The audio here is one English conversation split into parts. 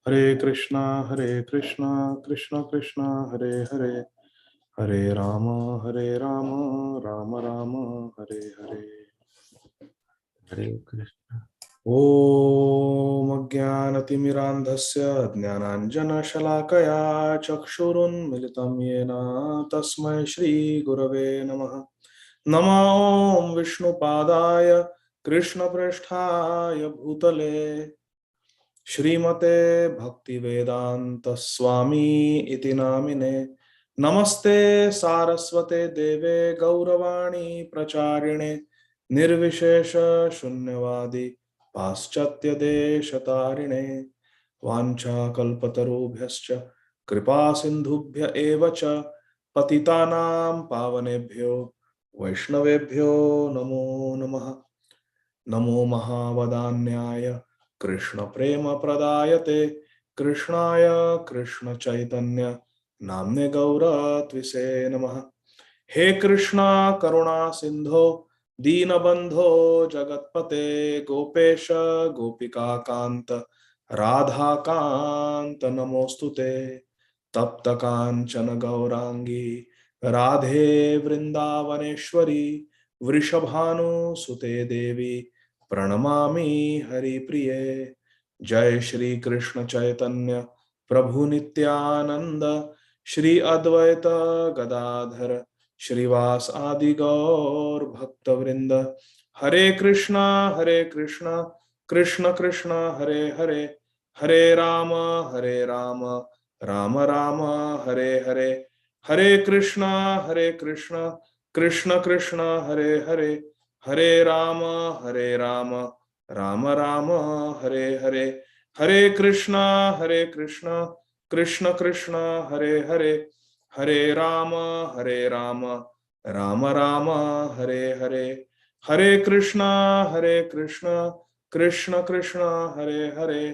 हरे कृष्णा कृष्ण कृष्ण हरे हरे, हरे राम राम राम हरे हरे। हरे कृष्ण। ओम अज्ञानतिमिरान्धस्य ज्ञानाञ्जनशलाकया चक्षुरुन्मिलितं येन तस्मै श्रीगुरवे नमः। नमो ॐ विष्णुपादाय कृष्णप्रेष्ठाय भूतले श्रीमते भक्तिवेदांत स्वामी इति नामिने। नमस्ते सारस्वते देवे गौरवाणी प्रचारिणे, निर्विशेष शून्यवादी पाश्चात्य देशतारिणे। वाञ्छाकल्पतरुभ्यश्च कृपा सिन्धुभ्य एव च पतितानां पावनेभ्यो वैष्णवेभ्यो नमो नमः। नमो महावदान्याय कृष्ण प्रेम प्रदायते कृष्णाय कृष्ण चैतन्य नाम्ने गौरत्विषे नमः। हे कृष्णा करुणा सिंधो दीनबंधो जगत्पते गोपेश गोपिका कांत राधा कांत नमोस्तुते। तप्त कांचन गौरांगी राधे वृंदावनेश्वरी वृषभानुसुते देवी प्रणमामि हरिप्रिये। जय श्री कृष्ण चैतन्य प्रभु नित्यानंद श्री अद्वैत गदाधर श्रीवास आदि गौर भक्त वृंद। हरे कृष्णा कृष्ण कृष्ण हरे हरे, हरे राम राम राम हरे हरे। हरे कृष्णा कृष्ण कृष्ण हरे हरे, हरे राम राम राम हरे हरे। हरे कृष्णा कृष्ण कृष्ण हरे हरे, हरे राम राम राम हरे हरे। हरे कृष्णा कृष्ण कृष्ण हरे हरे,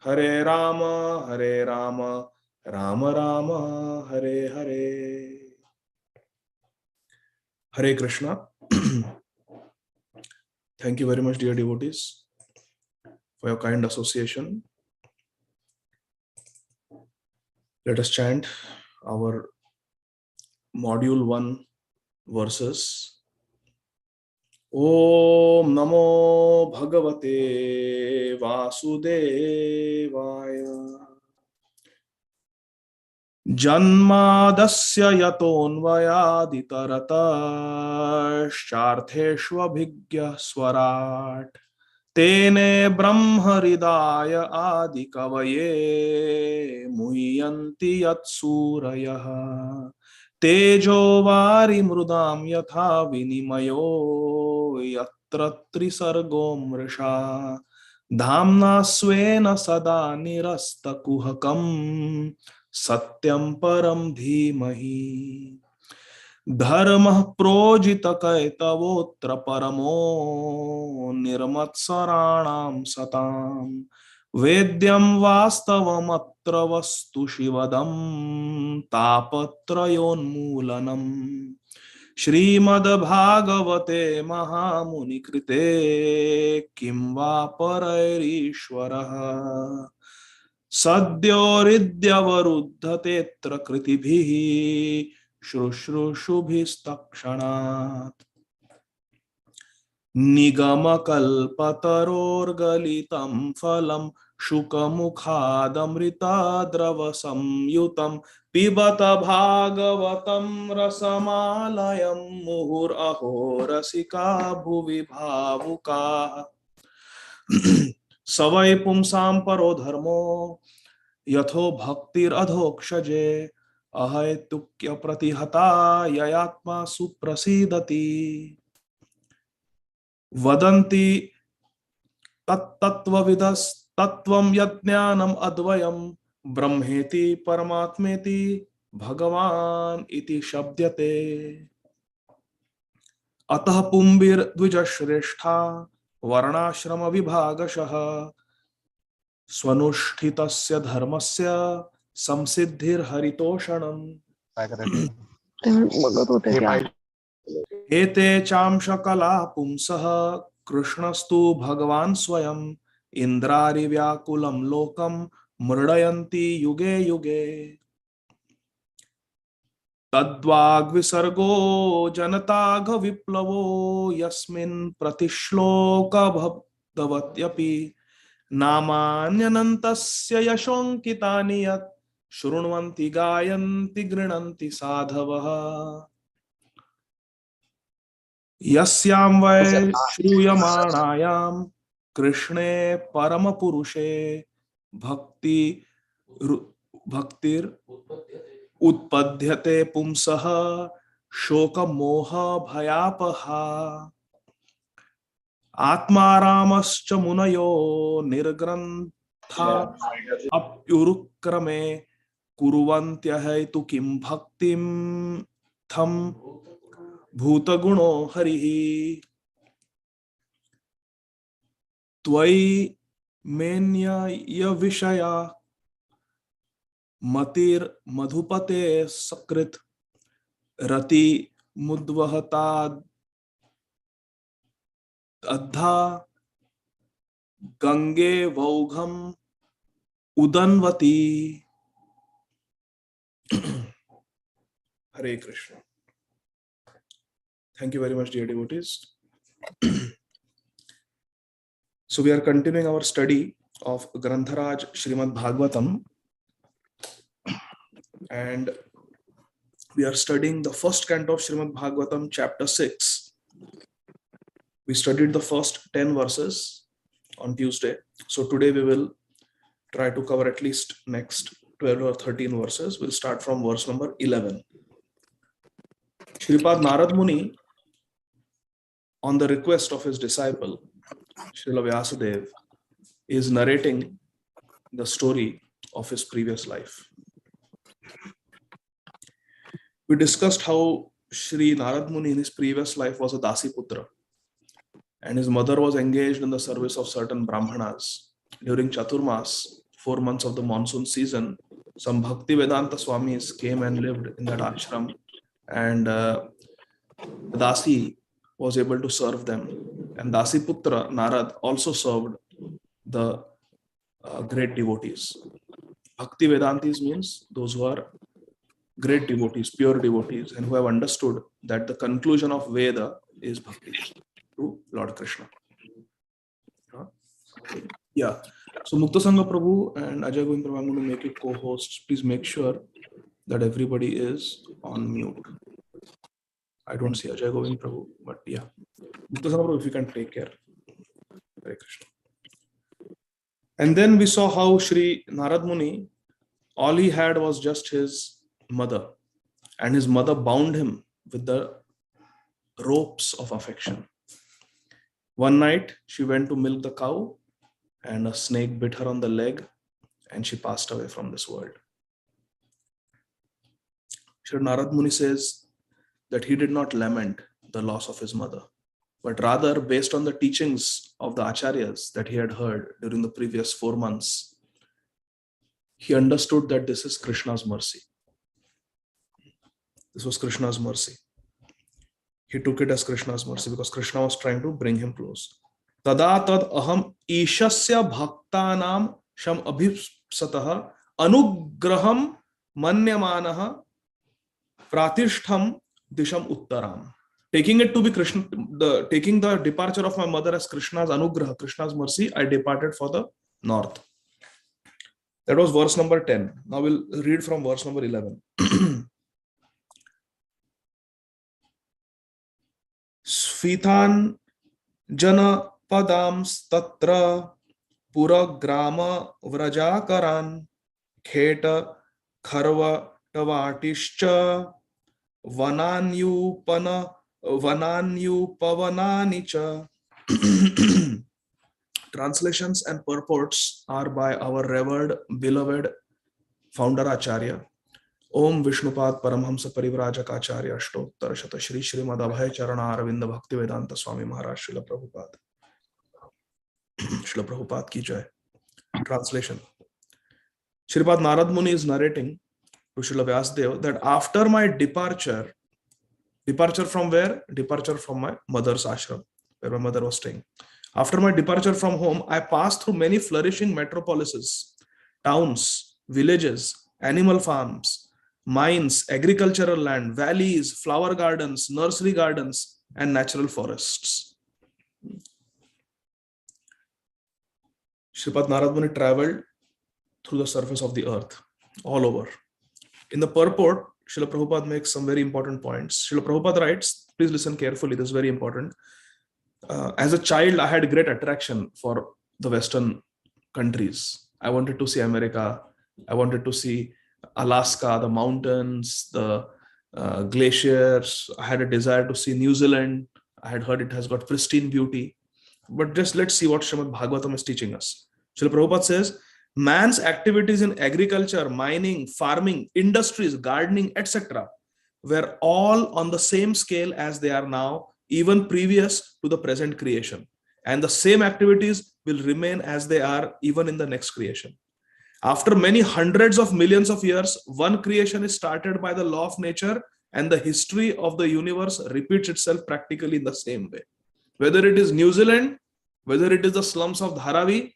हरे राम राम राम हरे हरे। हरे Krishna. Thank you very much, dear devotees, for your kind association. Let us chant our module 1 verses. Om Namo Bhagavate Vasudevaya. Janmadasya yatonvayaditaratashthartheshvabhigya swarat तेने ब्रह्म हृदय आदि कवये मुह्यन्ति यत्सूरयः। तेजो वारि मृदां यथा विनिमयो यत्र त्रिसर्गो मृषा धाम्ना स्वेन सदा निरस्तकुहकं सत्यं परं धीमहि। धर्मः प्रोजितकैतवोऽत्र परमो निर्मत्सराणां सतां वेद्यं वास्तवमत्र वस्तु शिवदं तापत्रयोन्मूलनम्। श्रीमद्भागवते महामुनिकृते किं वा परैरीश्वरः सद्योरिद्यवरुद्धतेऽत्र कृतिभिः शुश्रूषुभिस्तक्षणात्। निगमकल्पतरोर्गलितं फलं शुकमुखादमृताद्रवसंयुतं पिबत भागवतं रसमालयं मुहुरहो रसिका भुवि भावुकाः। स वै पुंसां परो धर्मो यथो भक्तिरधोक्षजे अहैतुक्य प्रतिहता ययात्मा सुप्रसीदति। वदन्ति तत्तत्त्वविदस्तत्त्वं यज्ञानम् अद्वयं ब्रह्मेति परमात्मेति भगवान् इति शब्दते। अतः पुंभिर्द्विजश्रेष्ठा वर्णाश्रम विभागशः स्वनुष्ठितस्य धर्मस्य संसिद्धिर्हरितोषणम्। एते चांशकला पुंसः कृष्णस्तु भगवान् स्वयं इन्द्रारिव्याकुलं लोकं mrdayanti yuge yuge. Tadvag visargo janatagha viplavo yasmin pratishloka bhavdavatyapi namanyanantasya yashonkitani yat shrunvanti gayanti grinanti sadhavaha yasyam vai shruyamanayam krishne paramapurushe bhaktir utpadhyate pumsaha shoka moha bhayapaha atmaramascha munayo nirgrantha apyurukrame kuruvantyahaitu kim bhaktim tham bhutaguno harihi tvai menya vishaya matir madhupate sakrit rati mudvahata adha gange vaugham udanvati. Hare Krishna. Thank you very much, dear devotees. So we are continuing our study of Grantharaj Śrīmad Bhāgavatam, and we are studying the first canto of Śrīmad Bhāgavatam, chapter 6. We studied the first 10 verses on Tuesday. So today we will try to cover at least next 12 or 13 verses. We'll start from verse number 11. Shripad Narada Muni, on the request of his disciple, Srila Vyasadeva, is narrating the story of his previous life. We discussed how Shri Narada Muni in his previous life was a Dasi Putra, and his mother was engaged in the service of certain Brahmanas. During Chaturmas, 4 months of the monsoon season, some Bhakti Vedanta Swamis came and lived in that ashram, and Dasi was able to serve them. And Dasi Putra Narad also served the great devotees. Bhakti Vedantis means those who are great devotees, pure devotees, and who have understood that the conclusion of Veda is Bhakti to Lord Krishna. Yeah. So Mukta Sangha Prabhu and Ajay Govind Prabhu, I'm going to make it co-hosts. Please make sure that everybody is on mute. I don't see Ajay Govind Prabhu, but yeah. Mukta Sangha Prabhu, if you can take care. Hare Krishna. And then we saw how Shri Narada Muni, all he had was just his mother, and his mother bound him with the ropes of affection. One night, she went to milk the cow, and a snake bit her on the leg, and she passed away from this world. Shri Narada Muni says that he did not lament the loss of his mother, but rather, based on the teachings of the acharyas that he had heard during the previous 4 months, he understood that this is Krishna's mercy. This was Krishna's mercy. He took it as Krishna's mercy because Krishna was trying to bring him close. Tada tad aham ishasya bhaktanam sham abhipsataha anugraham manyamanaha pratistham disham uttaram. Taking it to be Krishna, taking the departure of my mother as Krishna's anugraha, Krishna's mercy, I departed for the north. That was verse number 10. Now we'll read from verse number 11. Sfithan jana padams tatra pura grama vrajakaran kheta kharva tavatischa vananyupavananicha. Translations and purports are by our revered, beloved founder Acharya, Om Vishnupad Paramhamsa Parivrajaka Acharya Ashtottar Shata Shri Śrīmad Abhay Charana Aravinda Bhakti Vedanta Swami Maharaj Srila Prabhupada. Srila Prabhupada ki jai. Translation. Shripad Narada Muni is narrating to Srila Vyasadeva that after my departure from where? Departure from my mother's ashram, where my mother was staying. After my departure from home, I passed through many flourishing metropolises towns, villages, animal farms, mines, agricultural land, valleys, flower gardens, nursery gardens, and natural forests. Sripad Narada Muni traveled through the surface of the earth, all over. In the purport, Srila Prabhupada makes some very important points. Srila Prabhupada writes, please listen carefully, this is very important. As a child, I had great attraction for the Western countries. I wanted to see America. I wanted to see Alaska, the mountains, the glaciers. I had a desire to see New Zealand. I had heard it has got pristine beauty. But just let's see what Śrīmad Bhāgavatam is teaching us. Srila Prabhupada says, man's activities in agriculture, mining, farming, industries, gardening, etc. were all on the same scale as they are now, even previous to the present creation. And the same activities will remain as they are even in the next creation. After many hundreds of millions of years, one creation is started by the law of nature, and the history of the universe repeats itself practically in the same way. Whether it is New Zealand, whether it is the slums of Dharavi,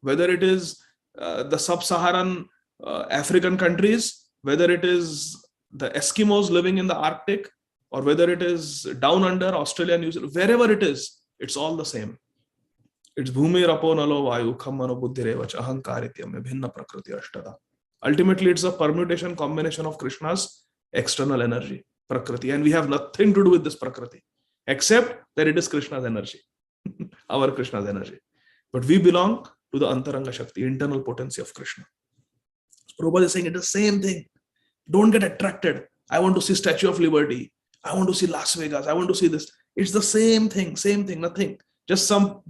whether it is the sub-Saharan African countries, whether it is the Eskimos living in the Arctic, or whether it is down under Australia, New Zealand, wherever it is, it's all the same. It's Bhumi Rapo Nalo Vayu Khammano Buddhirevach Ahankaritya Bhinna Prakriti Ashtada. Ultimately, it's a permutation combination of Krishna's external energy, Prakriti, and we have nothing to do with this Prakriti, except that it is Krishna's energy, our Krishna's energy. But we belong to the Antaranga Shakti, internal potency of Krishna. Prabhupada is saying it's the same thing. Don't get attracted. I want to see Statue of Liberty. I want to see Las Vegas. I want to see this. It's the same thing, nothing. Just some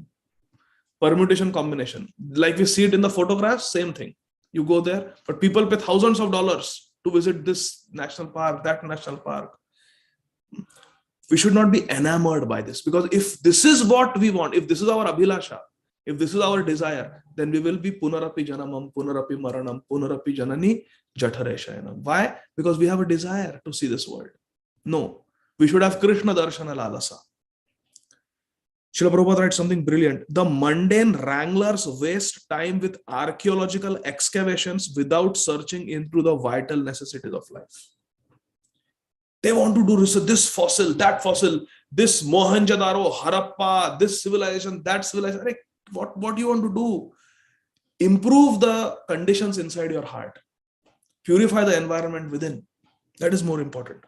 permutation combination. Like we see it in the photographs, same thing. You go there, but people pay thousands of dollars to visit this national park, that national park. We should not be enamored by this, because if this is what we want, if this is our abhilasha, if this is our desire, then we will be punarapi janamam, punarapi maranam, punarapi janani jatareshayanam. Why? Because we have a desire to see this world. No, we should have Krishna darshana lalasa. Srila Prabhupada writes something brilliant. The mundane wranglers waste time with archaeological excavations without searching into the vital necessities of life. They want to do research, this fossil, that fossil, this Mohenjo-daro, Harappa, this civilization, that civilization. What do you want to do? Improve the conditions inside your heart. Purify the environment within. That is more important.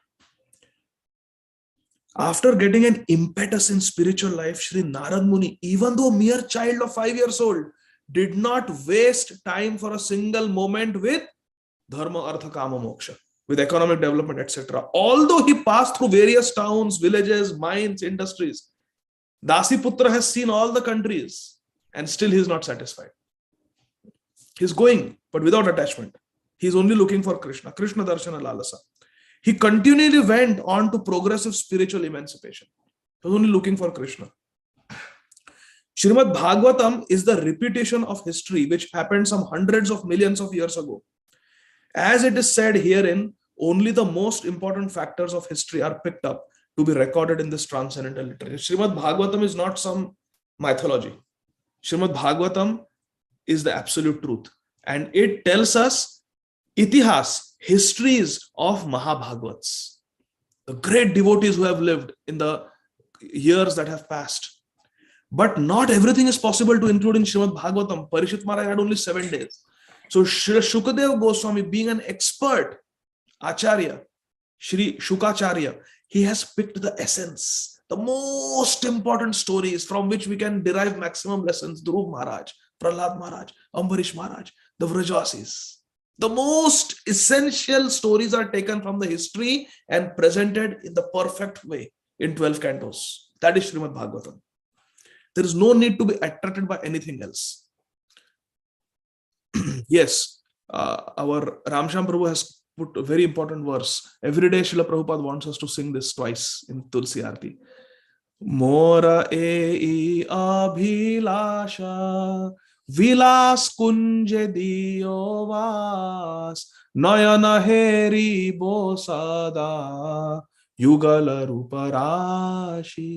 After getting an impetus in spiritual life, Sri Narada Muni, even though mere child of 5 years old, did not waste time for a single moment with dharma, artha, kama, moksha, with economic development, etc. Although he passed through various towns, villages, mines, industries, Dasiputra has seen all the countries and still he is not satisfied. He's going, but without attachment. He's only looking for Krishna, Krishna Darshana Lalasa. He continually went on to progressive spiritual emancipation. He was only looking for Krishna. Śrīmad Bhāgavatam is the repetition of history which happened some hundreds of millions of years ago. As it is said herein, only the most important factors of history are picked up to be recorded in this transcendental literature. Śrīmad Bhāgavatam is not some mythology. Śrīmad Bhāgavatam is the absolute truth. And it tells us itihas, histories of Mahabhagavats, the great devotees who have lived in the years that have passed. But not everything is possible to include in Śrīmad Bhāgavatam. Parishit Maharaj had only 7 days. So Shri Shukadev Goswami, being an expert Acharya, Shri Shukacharya, he has picked the essence, the most important stories from which we can derive maximum lessons. Dhruv Maharaj, Prahlad Maharaj, Ambarish Maharaj, the Vrajvasis. The most essential stories are taken from the history and presented in the perfect way in 12 cantos. That is Śrīmad Bhāgavatam. There is no need to be attracted by anything else. Yes, our Ramsham Prabhu has put a very important verse. Every day Srila Prabhupada wants us to sing this twice in Tulsi Aarti. Mora ei abhilasha vilas kunje diyo vas nayana heri bosada yugala ruparashi.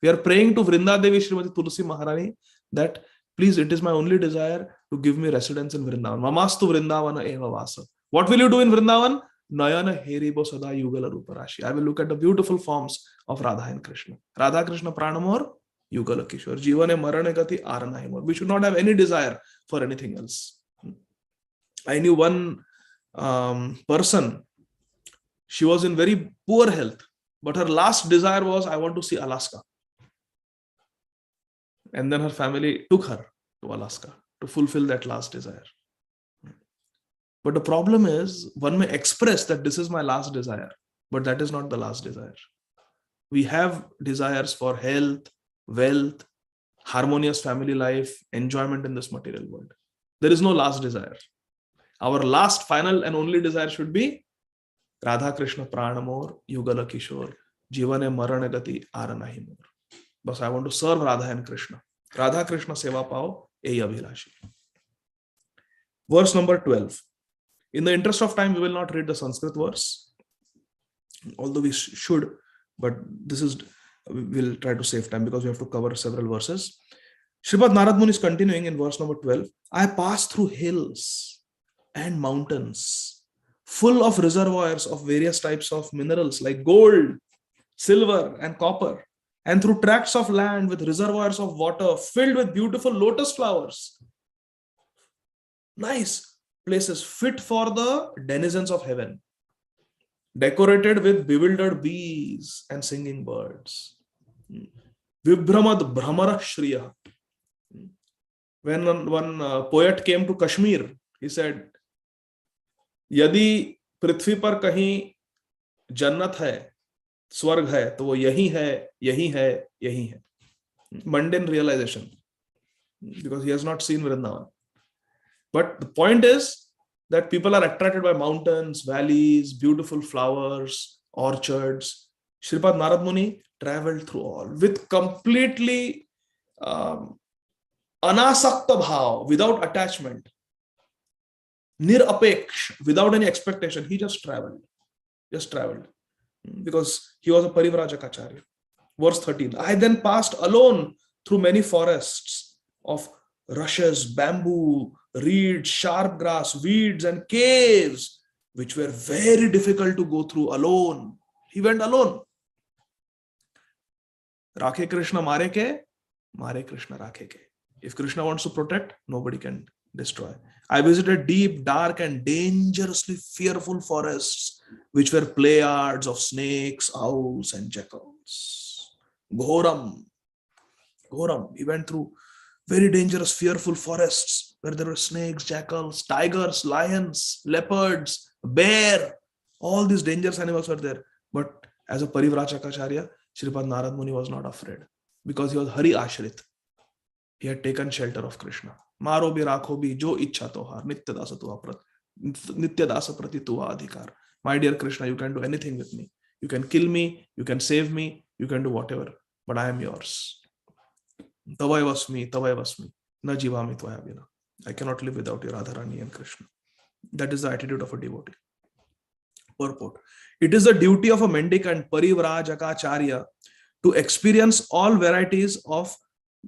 We are praying to Vrinda Devi Srimati Tulsi Maharani that please, it is my only desire to give me residence in Vrindavan. Mamastu Vrindavana eva vasa. What will you do in Vrindavan? Nayana heribo sada yugala ruparashi. I will look at the beautiful forms of Radha and Krishna. Radha Krishna pranamor yugala kishore. Jivane marane gati aranahimor. We should not have any desire for anything else. I knew one person. She was in very poor health, but her last desire was, I want to see Alaska. And then her family took her to Alaska to fulfill that last desire. But the problem is, one may express that this is my last desire, but that is not the last desire. We have desires for health, wealth, harmonious family life, enjoyment in this material world. There is no last desire. Our last, final and only desire should be Radha Krishna Pranamor, Yugala Kishore, Jivane Marane Gati Aranahimor. But I want to serve Radha and Krishna. Radha Krishna Seva Pao, Ei Abhilashi. Verse number 12. In the interest of time, we will not read the Sanskrit verse, although we should, but we'll try to save time because we have to cover several verses. Śrīmad Narada Muni is continuing in verse number 12. I passed through hills and mountains full of reservoirs of various types of minerals like gold, silver, and copper, and through tracts of land with reservoirs of water filled with beautiful lotus flowers. Nice places fit for the denizens of heaven, decorated with bewildered bees and singing birds. Vibhramad Brahmara Shriya. When one poet came to Kashmir, he said, यदि पृथ्वी पर कहीं जन्नत है, स्वर्ग है, तो वो यही है, यही है, यही है. Mundane realization, because he has not seen Vrindavan. But the point is that people are attracted by mountains, valleys, beautiful flowers, orchards. Śrīmad Narada Muni traveled through all with completely anasakta bhav, without attachment. Nirapeksh, without any expectation. He just traveled. Because he was a Parivrajaka. Verse 13. I then passed alone through many forests of rushes, bamboo, reeds, sharp grass, weeds, and caves, which were very difficult to go through alone. He went alone. Rakhe Krishna mare ke, mare Krishna rakhe ke. If Krishna wants to protect, nobody can destroy. I visited deep, dark, and dangerously fearful forests, which were playards of snakes, owls, and jackals. Ghoram. He went through very dangerous, fearful forests where there were snakes, jackals, tigers, lions, leopards, bear. All these dangerous animals were there. But as a Parivrajaka, Śrīmad Narada Muni was not afraid because he was Hari Ashrit. He had taken shelter of Krishna. Maro bhi rakho bhi jo ichha tohar nitya dasa prati tuva adhikar. My dear Krishna, you can do anything with me. You can kill me, you can save me, you can do whatever, but I am yours. Tavai na jivami tvaya vina. I cannot live without you, Radharani and Krishna. That is the attitude of a devotee. Purport. It is the duty of a mendicant, Parivrajaka to experience all varieties of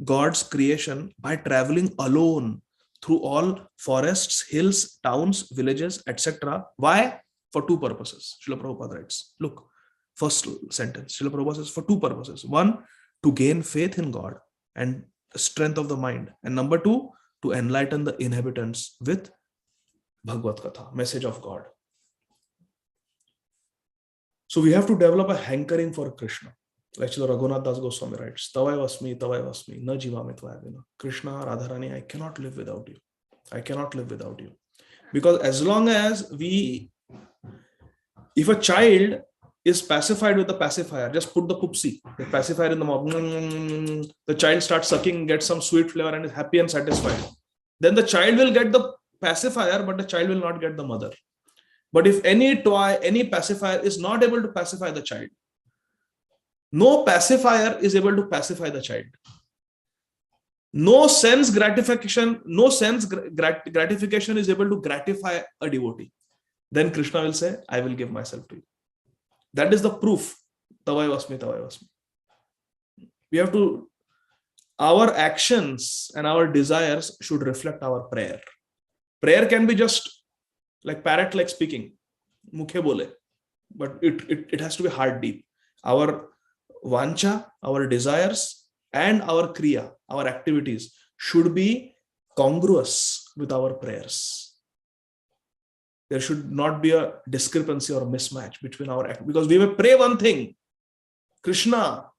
God's creation by traveling alone through all forests, hills, towns, villages, etc. Why? For two purposes. Srila Prabhupada writes. Look, first sentence. Srila Prabhupada says for two purposes. One, to gain faith in God and strength of the mind. And number two, to enlighten the inhabitants with Bhagavad Katha, message of God. So we have to develop a hankering for Krishna. Like Srila Raghunath Das Goswami writes, Tavai vasmi, na jivami tvaya vina. Krishna, Radharani, I cannot live without you. I cannot live without you. Because as long as if a child is pacified with the pacifier, just put the pupsi, the pacifier in the mouth, the child starts sucking, gets some sweet flavor and is happy and satisfied. Then the child will get the pacifier, but the child will not get the mother. But if any toy, any pacifier is not able to pacify the child, no pacifier is able to pacify the child. No sense gratification is able to gratify a devotee. Then Krishna will say, I will give myself to you. That is the proof. Tavai vasmi. We have to our actions and our desires should reflect our prayer. Prayer can be just like parrot like speaking, mukhe bole, but it has to be heart deep. Our vancha, our desires, and our kriya, our activities should be congruous with our prayers. There should not be a discrepancy or mismatch between our act, because we may pray one thing, Krishna,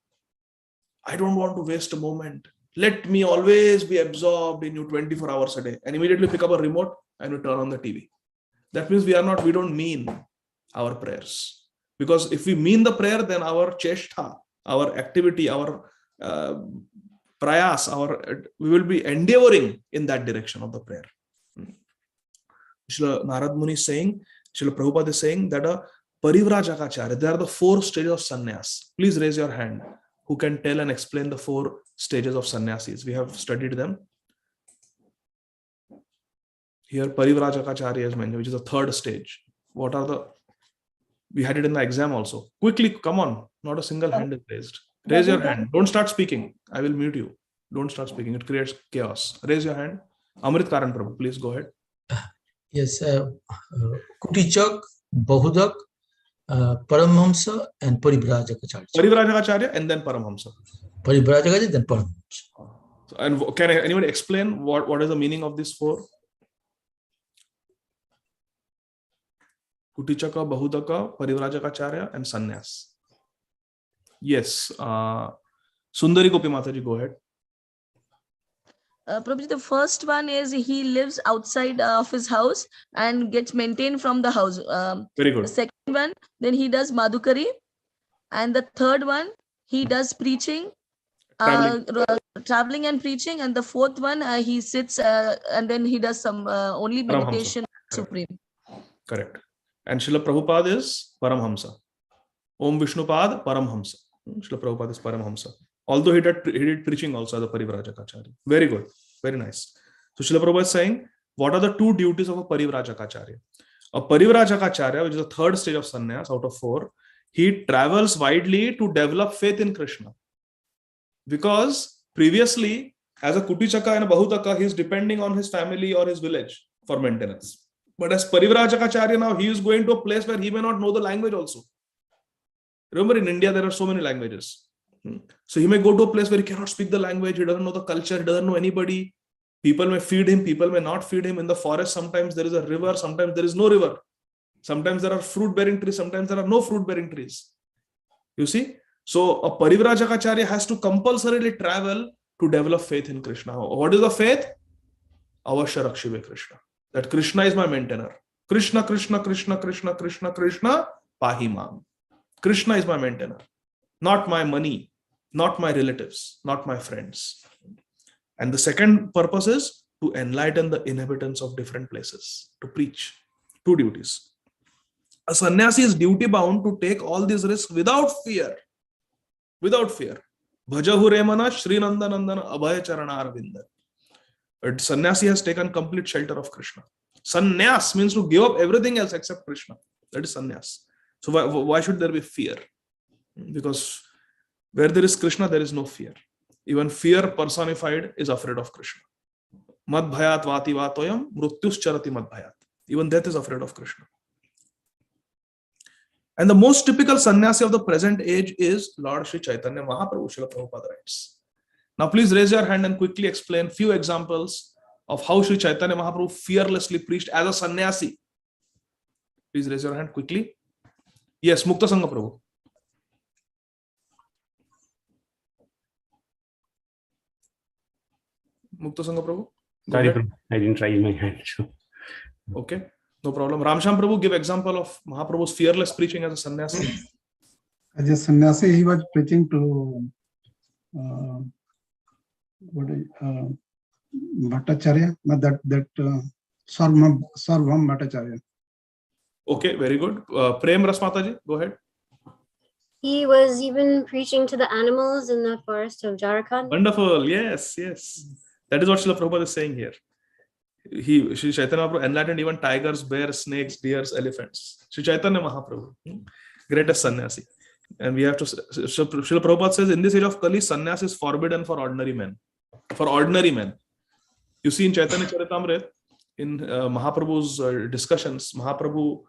I don't want to waste a moment. Let me always be absorbed in you 24 hours a day, and immediately pick up a remote and we turn on the TV. That means we don't mean our prayers. Because if we mean the prayer, then our cheshtha, our activity, our prayas, we will be endeavoring in that direction of the prayer. Srila Narada Muni is saying, Srila Prabhupada is saying that a Parivrajaka, there are the 4 stages of sannyas. Please raise your hand who can tell and explain the 4 stages of sannyasis. We have studied them. Here Parivrajaka is mentioned, which is the 3rd stage. What are we had it in the exam also. Quickly, come on. Not a single hand is raised. Raise your hand. Don't start speaking. I will mute you. Don't start speaking. It creates chaos. Raise your hand. Amrit Karan Prabhu, please go ahead. Yes, Kutichak, Bahudak, Paramhamsa, and Parivrajaka. Parivrajaka and then Paramhamsa. Parivrajaka, then Paramhamsa. And can anybody explain what is the meaning of these 4? Kutichaka, Bahudaka, Parivrajaka, and Sannyas. Yes. Sundari Gopi Mataji, go ahead. Prabhuji, the first one is he lives outside of his house and gets maintained from the house. Very good. The second one, then he does Madhukari. And the third one, he does preaching, traveling and preaching. And the fourth one, he sits and then he does some only meditation. Supreme. Correct. And Srila Prabhupada is Paramhamsa. Om Vishnupad, Paramhamsa. Srila Prabhupada is Paramhamsa. Although he did preaching also as a Parivrajaka. Very good. Very nice. So Srila Prabhupada is saying, what are the 2 duties of a Parivrajaka? A Parivrajaka, which is the 3rd stage of sannyas out of 4, he travels widely to develop faith in Krishna. Because previously, as a Kutichaka and a Bahutaka, he is depending on his family or his village for maintenance. But as Parivrajaka now, he is going to a place where he may not know the language also. Remember, in India, there are so many languages. So he may go to a place where he cannot speak the language, he doesn't know the culture, he doesn't know anybody. People may feed him, people may not feed him. In the forest, sometimes there is a river, sometimes there is no river. Sometimes there are fruit-bearing trees, sometimes there are no fruit-bearing trees. You see? So a Parivrajaka has to compulsorily travel to develop faith in Krishna. What is the faith? Avashya Rakshive Krishna. That Krishna is my maintainer. Krishna, Krishna, Krishna, Krishna, Krishna, Krishna, Pahimam. Krishna is my maintainer. Not my money, not my relatives, not my friends. And the second purpose is to enlighten the inhabitants of different places, to preach. 2 duties. A sannyasi is duty bound to take all these risks without fear. Without fear. Bhajahu Remana Śrīnanda Nandana Abhaya Charana Arvinda. A sannyasi has taken complete shelter of Krishna. Sannyas means to give up everything else except Krishna. That is sannyas. So why should there be fear? Because where there is Krishna, there is no fear. Even fear personified is afraid of Krishna. Mad bhayat vati vatoyam mrutyus charati mad bhayat. Even death is afraid of Krishna. And the most typical sannyasi of the present age is Lord Sri Chaitanya Mahaprabhu. Srila Prabhupada writes. Now please raise your hand and quickly explain few examples of how Sri Chaitanya Mahaprabhu fearlessly preached as a sannyasi. Please raise your hand quickly. Yes, Mukta Sangha Prabhu. Mukta Sangha Prabhu? Sorry, Prabhu. I didn't raise my hand. So. Okay, no problem. Ramsham Prabhu, give example of Mahaprabhu's fearless preaching as a sannyasi. As a sannyasi, he was preaching to Bhattacharya, Sarvam Bhattacharya. Okay, very good. Prem Rasmataji, go ahead. He was even preaching to the animals in the forest of Jharkhand. Wonderful. Yes, yes. That is what Srila Prabhupada is saying here. Sri Chaitanya Mahaprabhu enlightened even tigers, bears, snakes, deers, elephants. Sri Chaitanya Mahaprabhu, greatest sannyasi. And we have to, Srila Prabhupada says, in this age of Kali, sannyas is forbidden for ordinary men. For ordinary men. You see in Chaitanya Charitamrita, in Mahaprabhu's discussions, Mahaprabhu,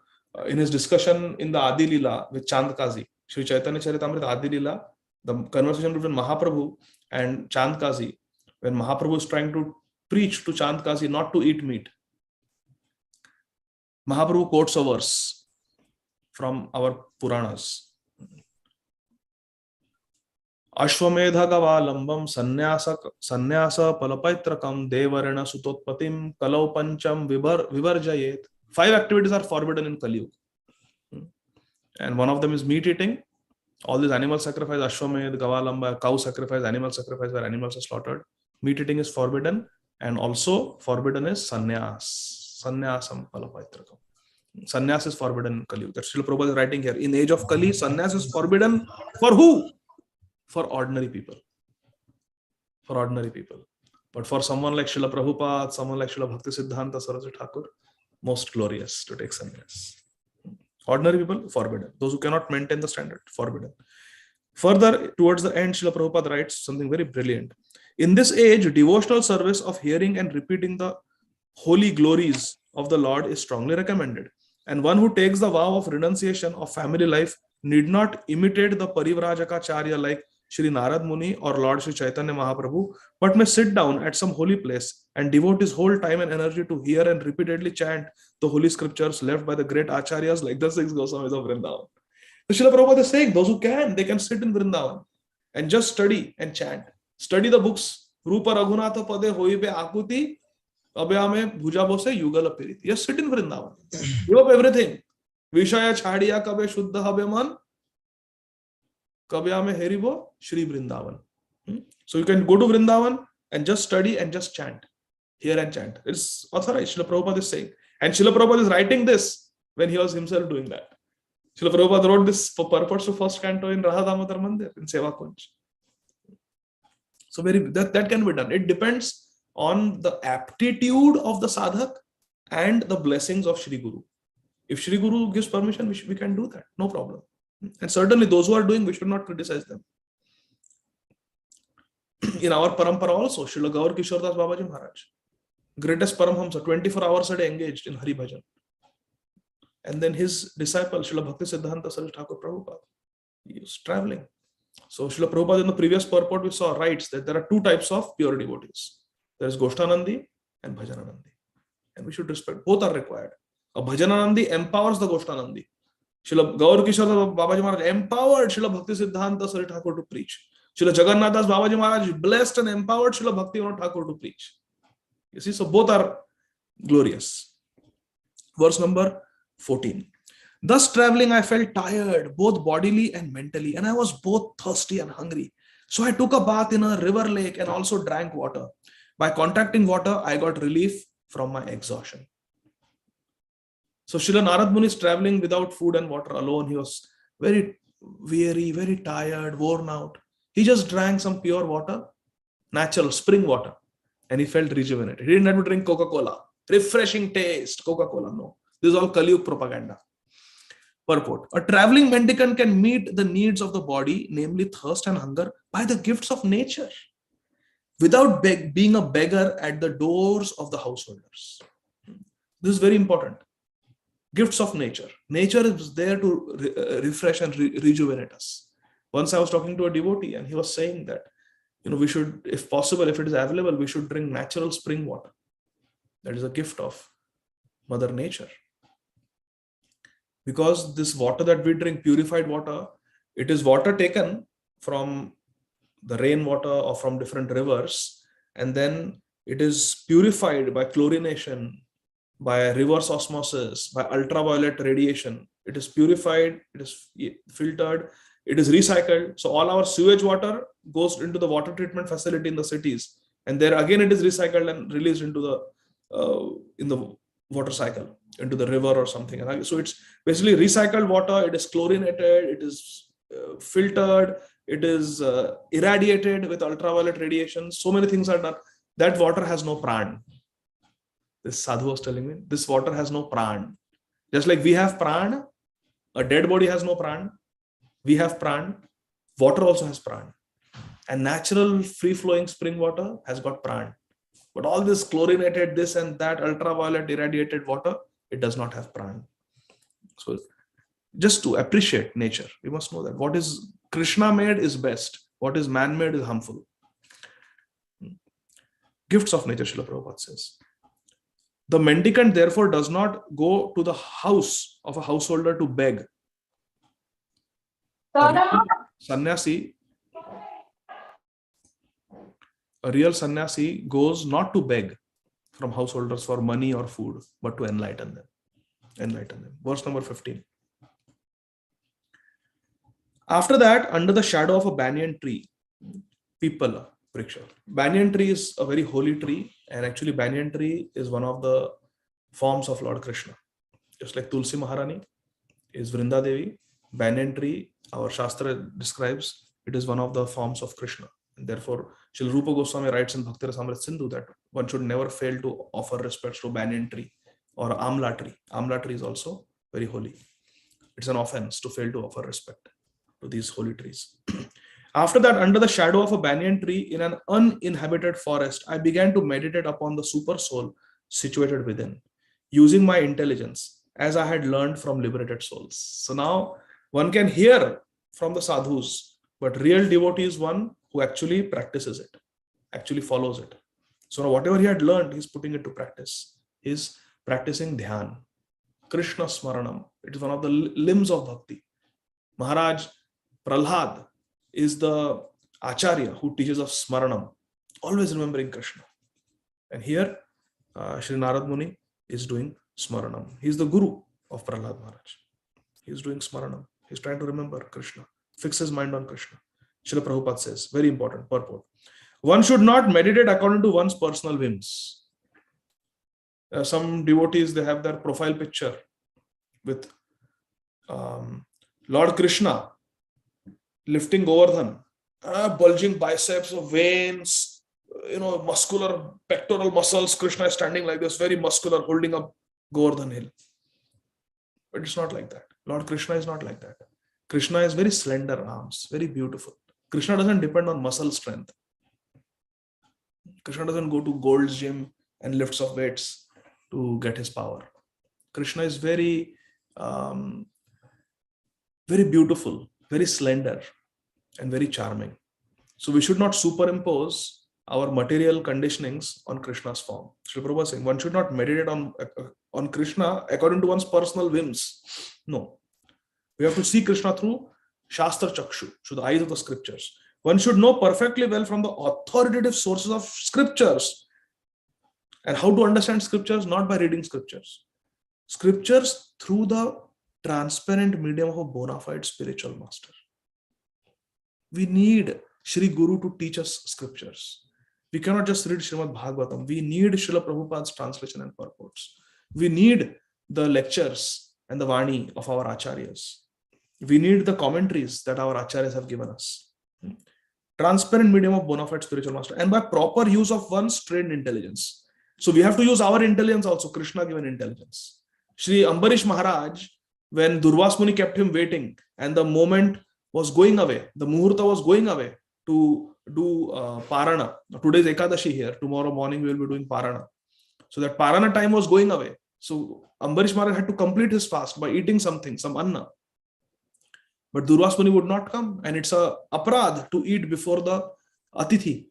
in his discussion in the Adi Lila with Chandkazi, Sri Chaitanya Charitamrita Adi Lila, the conversation between Mahaprabhu and Chandkazi, when Mahaprabhu is trying to preach to Chandkazi not to eat meat. Mahaprabhu quotes a verse from our Puranas. Ashwamedha Gavalambam Sannyasa Palapaitrakam Devarena Sutotpatim Kalau Pancham Vivarjayet. 5 activities are forbidden in Kali Yuga. And one of them is meat eating. All these animal sacrifice, Ashwamedha, Gavalamba, cow sacrifice, animal sacrifice where animals are slaughtered. Meat eating is forbidden. And also forbidden is sannyas. Sannyasam Palapaitrakam. Sannyas is forbidden in Kali Yuga. That's Srila Prabhupada is writing here. In the age of Kali, sannyas is forbidden for who? For ordinary people. For ordinary people. But for someone like Srila Prabhupada, someone like Srila Bhakti Siddhanta Saraswati Thakur, most glorious to take sannyas. Ordinary people, forbidden. Those who cannot maintain the standard, forbidden. Further, towards the end, Srila Prabhupada writes something very brilliant. In this age, devotional service of hearing and repeating the holy glories of the Lord is strongly recommended. And one who takes the vow of renunciation of family life need not imitate the Parivrajaka like Shri Narada Muni or Lord Shri Chaitanya Mahaprabhu, but may sit down at some holy place and devote his whole time and energy to hear and repeatedly chant the holy scriptures left by the great acharyas like the 6 Goswamis of Vrindavan. So Srila Prabhupada is saying, those who can, they can sit in Vrindavan and just study and chant. Study the books. Rupa Raghunatha Pade Hoibe Akuti Abhyame Bhuja Bose Yugala Piriti. Just sit in Vrindavan. Give up everything. Vishaya Chadiya Kabe Shuddha Habeman Kabya mein Heribo Shri Vrindavan. So you can go to Vrindavan and just study and just chant. Hear and chant. It's authorized. Srila Prabhupada is saying. And Srila Prabhupada is writing this when he was himself doing that. Srila Prabhupada wrote this for purpose of first canto in Radha Damodar Mandir in Seva Kunj. So that can be done. It depends on the aptitude of the sadhak and the blessings of Shri Guru. If Shri Guru gives permission, we can do that. No problem. And certainly those who are doing, we should not criticize them. In our parampara also, Srila Gaur Kishore Das Babaji Maharaj, greatest Paramhamsa, 24 hours a day engaged in Hari Bhajan. And then his disciple, Srila Bhakti Siddhanta Saraswati Thakur Prabhupada, he was traveling. So Srila Prabhupada in the previous purport we saw writes that there are 2 types of pure devotees. There is Goshtanandi and Bhajananandi. And we should respect, both are required. A Bhajananandi empowers the Goshtanandi. Srila Gaur Kishore Babaji Maharaj empowered Srila Bhakti Siddhanta Saraswati Thakur to preach. Srila Jagannath Das Babaji Maharaj blessed and empowered Srila Bhakti Thakur to preach. You see, so both are glorious. Verse number 14. Thus traveling, I felt tired, both bodily and mentally, and I was both thirsty and hungry. So I took a bath in a river lake and also drank water. By contacting water, I got relief from my exhaustion. So Srila Narada Muni is traveling without food and water alone. He was very weary, very tired, worn out. He just drank some pure water, natural spring water, and he felt rejuvenated. He didn't have to drink Coca-Cola. Refreshing taste, Coca-Cola, no. This is all Kali Yuga propaganda. Purport. A traveling mendicant can meet the needs of the body, namely thirst and hunger, by the gifts of nature, without being a beggar at the doors of the householders. This is very important. Gifts of nature. Nature is there to refresh and rejuvenate us. Once I was talking to a devotee and he was saying that, we should, if possible, if it is available, we should drink natural spring water. That is a gift of Mother Nature. Because this water that we drink, purified water, it is water taken from the rainwater or from different rivers, and then it is purified by chlorination, by reverse osmosis, by ultraviolet radiation. It is purified, it is filtered, it is recycled. So all our sewage water goes into the water treatment facility in the cities, and there again it is recycled and released into the in the water cycle, into the river or something. So it's basically recycled water. It is chlorinated, it is filtered, it is irradiated with ultraviolet radiation. So many things are done. That water has no pran. This sadhu was telling me, this water has no pran. Just like we have pran, a dead body has no pran. We have pran. Water also has pran. And natural free-flowing spring water has got pran. But all this chlorinated, this and that, ultraviolet irradiated water, it does not have pran. So just to appreciate nature, we must know that what is Krishna made is best. What is man-made is harmful. Gifts of nature, Srila Prabhupada says. The mendicant therefore does not go to the house of a householder to beg. Sannyasi, a real sannyasi goes not to beg from householders for money or food, but to enlighten them. Enlighten them. Verse number 15. After that, under the shadow of a banyan tree, Pipala, Vriksha. Banyan tree is a very holy tree, and actually banyan tree is one of the forms of Lord Krishna. Just like Tulsi Maharani is Vrinda Devi, banyan tree, our Shastra describes, it is one of the forms of Krishna. And therefore, Srila Rupa Goswami writes in Bhakti Rasamrita Sindhu that one should never fail to offer respects to banyan tree or amla tree. Amla tree is also very holy. It's an offense to fail to offer respect to these holy trees. After that, under the shadow of a banyan tree in an uninhabited forest, I began to meditate upon the super soul situated within, using my intelligence as I had learned from liberated souls. So now one can hear from the sadhus, but real devotee is one who actually practices it, actually follows it. So now whatever he had learned, he's putting it to practice. He's practicing dhyan, Krishna Smaranam. It is one of the limbs of bhakti. Maharaj Prahlad is the Acharya who teaches us Smaranam, always remembering Krishna. And here, Shri Narada Muni is doing Smaranam. He is the Guru of Prahlad Maharaj. He is doing Smaranam. He is trying to remember Krishna, fix his mind on Krishna. Srila Prabhupada says, very important purport. One should not meditate according to one's personal whims. Some devotees, they have their profile picture with Lord Krishna lifting Govardhan, bulging biceps, veins, muscular pectoral muscles. Krishna is standing like this, very muscular, holding up Govardhan hill. But it's not like that. Lord Krishna is not like that. Krishna is very slender arms, very beautiful. Krishna doesn't depend on muscle strength. Krishna doesn't go to Gold's Gym and lifts of weights to get his power. Krishna is very, very beautiful, very slender, and very charming. So we should not superimpose our material conditionings on Krishna's form. Srila Prabhupada is saying one should not meditate on Krishna according to one's personal whims. No. We have to see Krishna through Shastra Chakshu, through the eyes of the scriptures. One should know perfectly well from the authoritative sources of scriptures. And how to understand scriptures? Not by reading scriptures. Scriptures through the transparent medium of a bona fide spiritual master. We need Shri Guru to teach us scriptures. We cannot just read Śrīmad Bhāgavatam. We need Srila Prabhupada's translation and purports. We need the lectures and the Vani of our Acharyas. We need the commentaries that our Acharyas have given us. Transparent medium of bona fide spiritual master. And by proper use of one's trained intelligence. So we have to use our intelligence also, Krishna given intelligence. Shri Ambarish Maharaj, when Durvas Muni kept him waiting and the moment was going away, the Muhurta was going away to do Parana. Today is Ekadashi here. Tomorrow morning we will be doing Parana. So that Parana time was going away. So Ambarish Maharaj had to complete his fast by eating something, some anna. But Durvas Muni would not come, and it's a aparad to eat before the Atithi.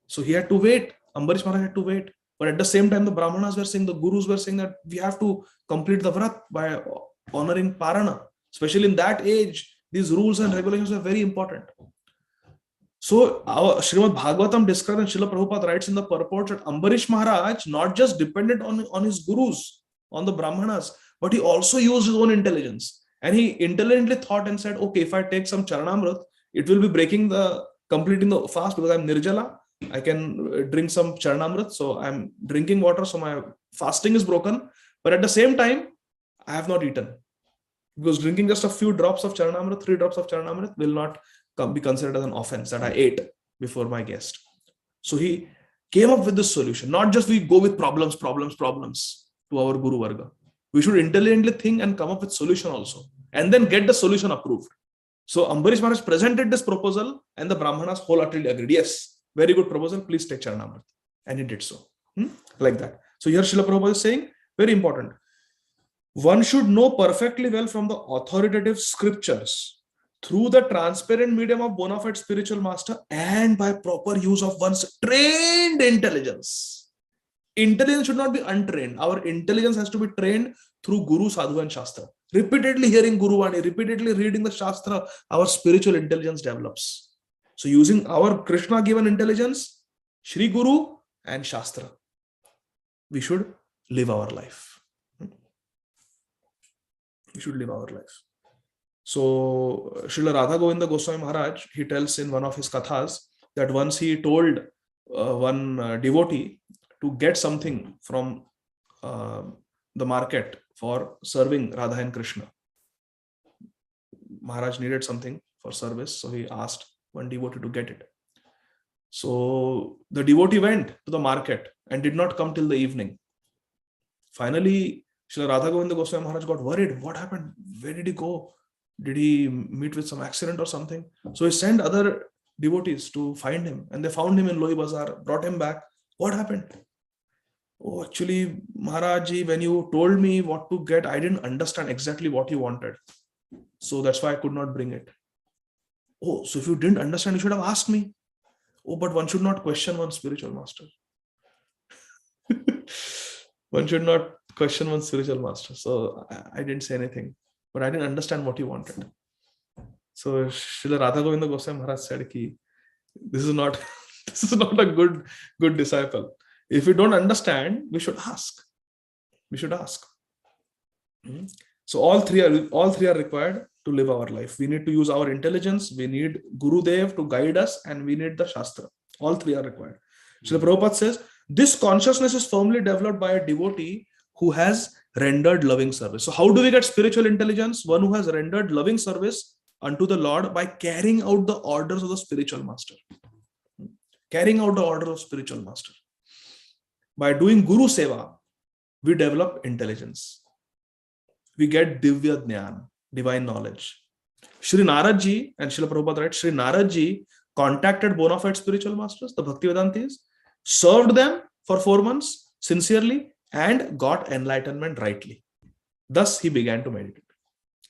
So he had to wait. Ambarish Maharaj had to wait. But at the same time, the Brahmanas were saying, the Gurus were saying that we have to complete the Vrat by honoring Parana. Especially in that age, these rules and regulations are very important. So our Śrīmad Bhāgavatam describes, and Srila Prabhupada writes in the purport that Ambarish Maharaj not just depended on his Gurus, on the Brahmanas, but he also used his own intelligence. And he intelligently thought and said, okay, if I take some Charanamrit, it will be completing the fast because I'm Nirjala. I can drink some Charanamrit. So I'm drinking water. So my fasting is broken. But at the same time, I have not eaten. Because drinking just a few drops of Charanamrit, 3 drops of Charanamrit will not be considered as an offense that I ate before my guest. So he came up with this solution. Not just we go with problems to our Guru Varga. We should intelligently think and come up with solution also. And then get the solution approved. So Ambarish Maharaj presented this proposal and the Brahmanas wholeheartedly agreed. Yes, very good proposal. Please take Charanamrita. And he did so. Like that. So here Srila Prabhupada is saying, very important. One should know perfectly well from the authoritative scriptures through the transparent medium of bona fide spiritual master and by proper use of one's trained intelligence. Intelligence should not be untrained. Our intelligence has to be trained through Guru, Sadhu and Shastra. Repeatedly hearing Guru Vani, repeatedly reading the Shastra, our spiritual intelligence develops. So using our Krishna given intelligence, Shri Guru and Shastra, we should live our life. We should live our life. So Srila Radha Govinda Goswami Maharaj, he tells in one of his kathas that once he told one devotee to get something from the market for serving Radha and Krishna. Maharaj needed something for service, so he asked one devotee to get it. So the devotee went to the market and did not come till the evening. Finally, Srila Radha Govinda Goswami Maharaj got worried. What happened? Where did he go? Did he meet with some accident or something? So he sent other devotees to find him, and they found him in Loi Bazaar, brought him back. What happened? Oh, actually, Maharaj, when you told me what to get, I didn't understand exactly what you wanted. So that's why I could not bring it. Oh, so if you didn't understand, you should have asked me. Oh, but one should not question one's spiritual master. One should not question one's spiritual master. So I didn't say anything, but I didn't understand what you wanted. So Srila Radha Govinda Goswami Maharaj said, "Ki this is not a good disciple. If we don't understand, we should ask. We should ask." So all three are required to live our life. We need to use our intelligence. We need Guru Dev to guide us, and we need the Shastra. All three are required. Srila Prabhupada says, this consciousness is firmly developed by a devotee who has rendered loving service. So how do we get spiritual intelligence? One who has rendered loving service unto the Lord by carrying out the orders of the spiritual master. Carrying out the order of spiritual master. By doing Guru Seva, we develop intelligence. We get Divya Jnana, divine knowledge. Shri Narad Ji, and Srila Prabhupada writes, Shri Narad Ji contacted bona fide spiritual masters, the Bhakti Vedantis, served them for 4 months sincerely, and got enlightenment rightly. Thus he began to meditate.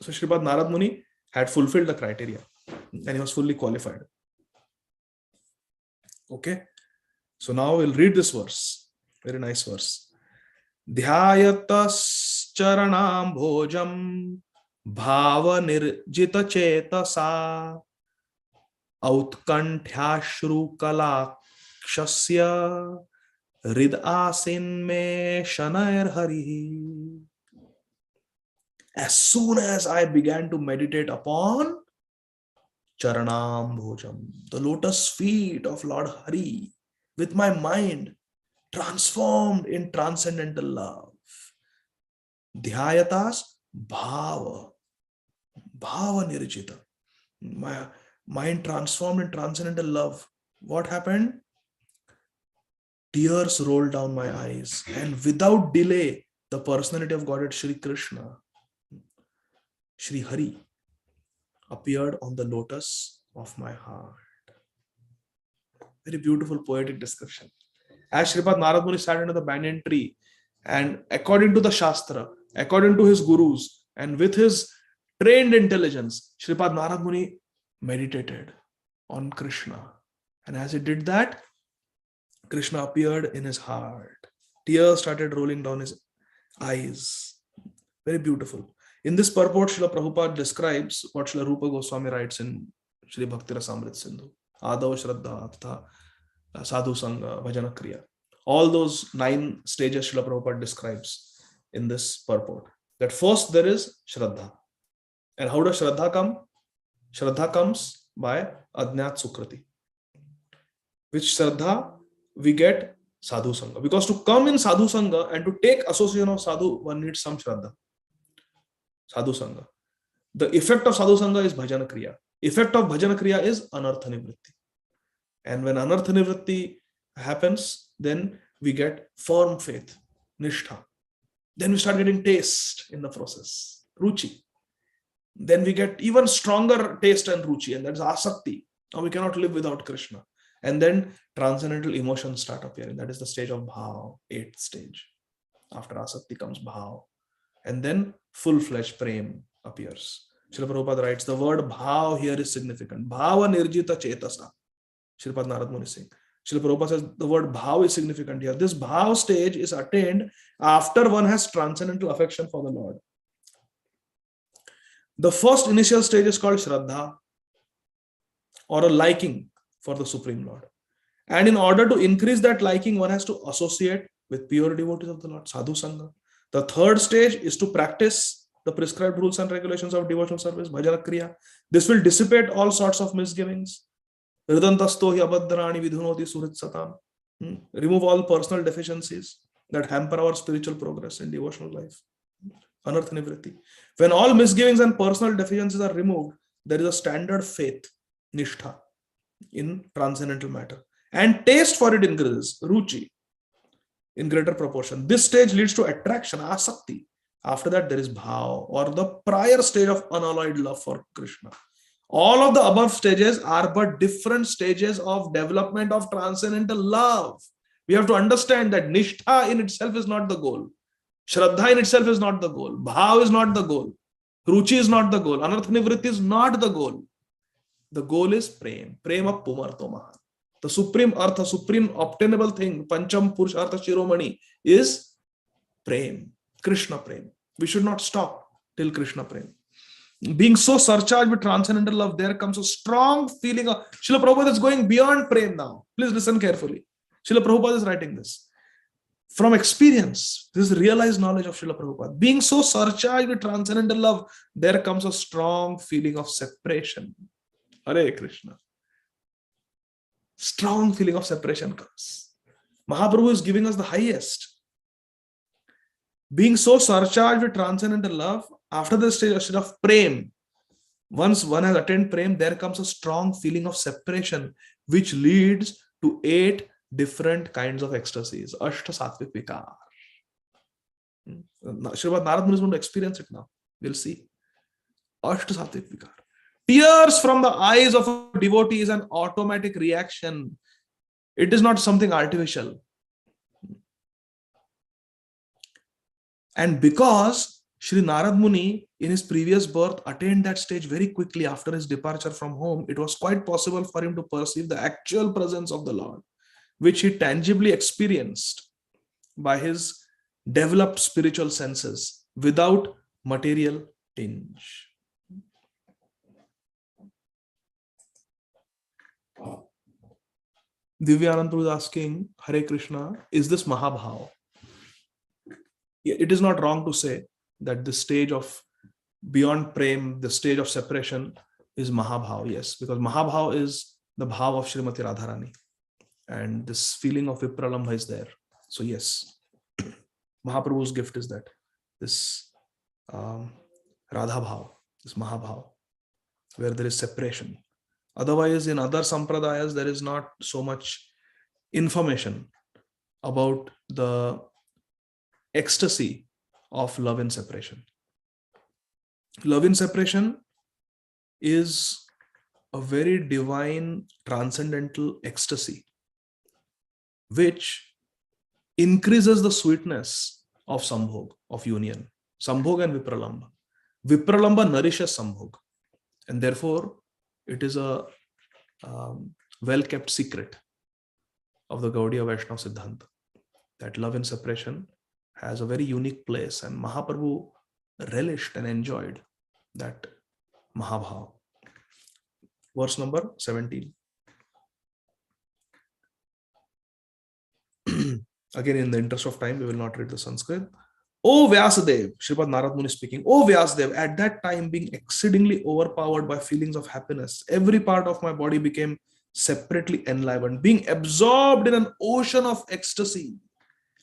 So Sripad Narada Muni had fulfilled the criteria and he was fully qualified. Okay. So now we'll read this verse. Very nice verse. Dhyayatas charanam bhojam bhava nirjita chetasa outkanthashru kalakshasya rid asin me shanair hari. As soon as I began to meditate upon charanam bhojam, the lotus feet of Lord Hari, with my mind transformed in transcendental love. Dhyayatas bhava nirjita. My mind transformed in transcendental love. What happened? Tears rolled down my eyes, and without delay, the personality of Godhead Shri Krishna, Shri Hari, appeared on the lotus of my heart. Very beautiful poetic description. As Sripad Narada Muni sat under the banyan tree, and according to the Shastra, according to his gurus, and with his trained intelligence, Sripad Narada Muni meditated on Krishna. And as he did that, Krishna appeared in his heart. Tears started rolling down his eyes. Very beautiful. In this purport, Srila Prabhupada describes what Srila Rupa Goswami writes in Sri Bhakti Rasamrita Sindhu. Adav Shraddha, Atha, Sadhu Sangha, Bhajana Kriya. All those 9 stages Srila Prabhupada describes in this purport. That first there is Shraddha. And how does Shraddha come? Shraddha comes by Ajnat Sukriti. Which Shraddha we get? Sadhu Sangha. Because to come in Sadhu Sangha and to take association of Sadhu, one needs some Shraddha. Sadhu Sangha. The effect of Sadhu Sangha is Bhajana Kriya. Effect of Bhajana Kriya is Anartha Nivritti. And when Anartha Nivritti happens, then we get firm faith, Nishtha. Then we start getting taste in the process, Ruchi. then we get even stronger taste and ruchi, and that's asakti. Now we cannot live without Krishna. And then transcendental emotions start appearing. That is the stage of bhav, 8th stage. After asakti comes bhav. And then full-fledged prem appears. Srila Prabhupada writes, the word bhav here is significant. Bhava nirjita chetasa. Sripad Narada Muni saying. Srila Prabhupada says the word bhav is significant here. This bhav stage is attained after one has transcendental affection for the Lord. The first initial stage is called Shraddha, or a liking for the Supreme Lord. And in order to increase that liking, one has to associate with pure devotees of the Lord, sadhu sangha. The third stage is to practice the prescribed rules and regulations of devotional service, bhajana kriya. This will dissipate all sorts of misgivings. Ridantasto hi abhadrani vidhunoti surit satam. Remove all personal deficiencies that hamper our spiritual progress in devotional life. Anartha nivritti. When all misgivings and personal deficiencies are removed, there is a standard faith, nishtha, in transcendental matter. And taste for it increases, ruchi, in greater proportion. This stage leads to attraction, asakti. After that, there is bhav, or the prior stage of unalloyed love for Krishna. All of the above stages are but different stages of development of transcendental love. We have to understand that nishtha in itself is not the goal. Shraddha in itself is not the goal. Bhav is not the goal. Ruchi is not the goal. Anartha nivritti is not the goal. The goal is prem. Prema pumarto mahan. The supreme artha, supreme obtainable thing, pancham purushartha shiromani, is prem. Krishna prem. We should not stop till Krishna prem. Being so surcharged with transcendental love, there comes a strong feeling of... Srila Prabhupada is going beyond prem now. Please listen carefully. Srila Prabhupada is writing this. From experience, this is realized knowledge of Srila Prabhupada. Being so surcharged with transcendental love, there comes a strong feeling of separation. Hare Krishna. Strong feeling of separation comes. Mahaprabhu is giving us the highest. Being so surcharged with transcendental love, after the stage of prem, once one has attained prem, there comes a strong feeling of separation, which leads to 8 different kinds of ecstasies. Ashta Sattvic Vikar. Śrīmad Narada Muni is going to experience it now. We'll see. Ashta Sattvic Vikar. Tears from the eyes of a devotee is an automatic reaction. It is not something artificial. And because Sri Narada Muni in his previous birth attained that stage very quickly after his departure from home, it was quite possible for him to perceive the actual presence of the Lord, which he tangibly experienced by his developed spiritual senses without material tinge. Divyanand is asking, Hare Krishna, is this Mahabhav? It is not wrong to say that the stage of beyond prem, the stage of separation is Mahabhav, yes, because Mahabhav is the Bhav of Srimati Radharani. And this feeling of Vipralambha is there. So yes, Mahaprabhu's gift is that, this Radha Bhav, this Mahabhav, where there is separation. Otherwise, in other sampradayas, there is not so much information about the ecstasy of love in separation. Love in separation is a very divine, transcendental ecstasy, which increases the sweetness of Sambhog, of union. Sambhog and Vipralambha. Vipralambha nourishes Sambhog. And therefore, it is a well-kept secret of the Gaudiya Vaishnava Siddhanta, that love in separation has a very unique place, and Mahaprabhu relished and enjoyed that Mahabhav. Verse number 17. Again, in the interest of time, we will not read the Sanskrit. O Vyasadev, Śrīmad Narada Muni speaking, O Vyasadev, at that time being exceedingly overpowered by feelings of happiness, every part of my body became separately enlivened, being absorbed in an ocean of ecstasy.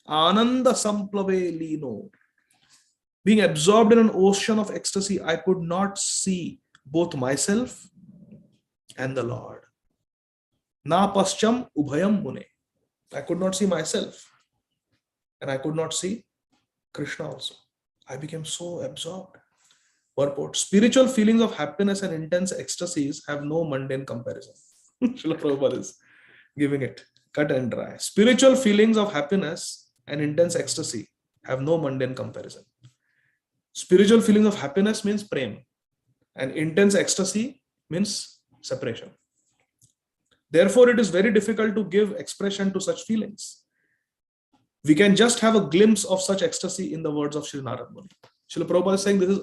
Ananda Samplave Lino. Being absorbed in an ocean of ecstasy, I could not see both myself and the Lord. Na pascham ubhayam mune. I could not see myself, and I could not see Krishna also. I became so absorbed. Purport. Spiritual feelings of happiness and intense ecstasies have no mundane comparison. Srila Prabhupada is giving it cut and dry. Spiritual feelings of happiness and intense ecstasy have no mundane comparison. Spiritual feelings of happiness means prem, and intense ecstasy means separation. Therefore, it is very difficult to give expression to such feelings. We can just have a glimpse of such ecstasy in the words of Sri Narada Muni. Srila Prabhupada is saying this is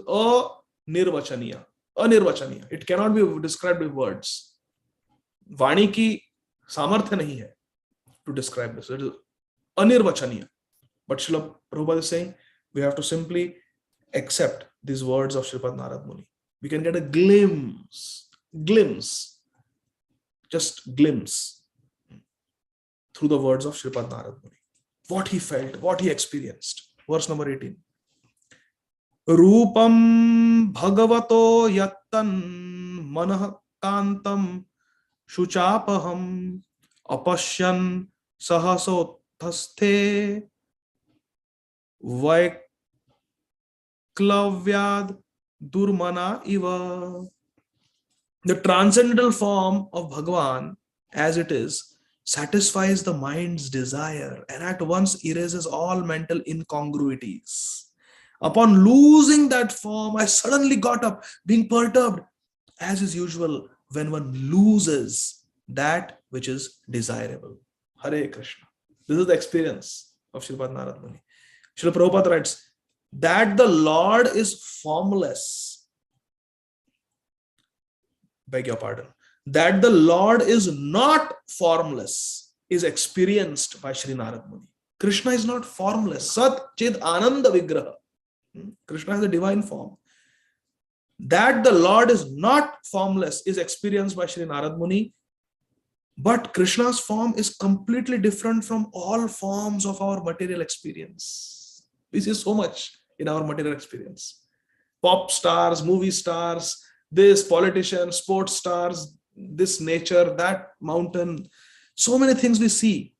anirvachaniya. Anirvachaniya. It cannot be described with words. Vani ki samarthya nahi hai to describe this. It is anirvachaniya. But Srila Prabhupada is saying we have to simply accept these words of Sripad Narada Muni. We can get a glimpse, just glimpse through the words of Sripad Narada Muni. What he felt, what he experienced. Verse number 18. Rupam bhagavato yattan manah kantam shuchapaham apashyan sahasothaste vaiklavyad durmana iva. The transcendental form of Bhagavan as it is satisfies the mind's desire and at once erases all mental incongruities. Upon losing that form, I suddenly got up, being perturbed, as is usual when one loses that which is desirable. Hare Krishna. This is the experience of Sripad Narada Muni. Srila Prabhupada writes that the Lord is formless. Beg your pardon. That the Lord is not formless is experienced by Sri Narada Muni. Krishna is not formless. Sat Chid Ananda Vigraha. Krishna has a divine form. That the Lord is not formless is experienced by Sri Narada Muni. But Krishna's form is completely different from all forms of our material experience. We see so much in our material experience. Pop stars, movie stars, this politician, sports stars, this nature, that mountain, so many things we see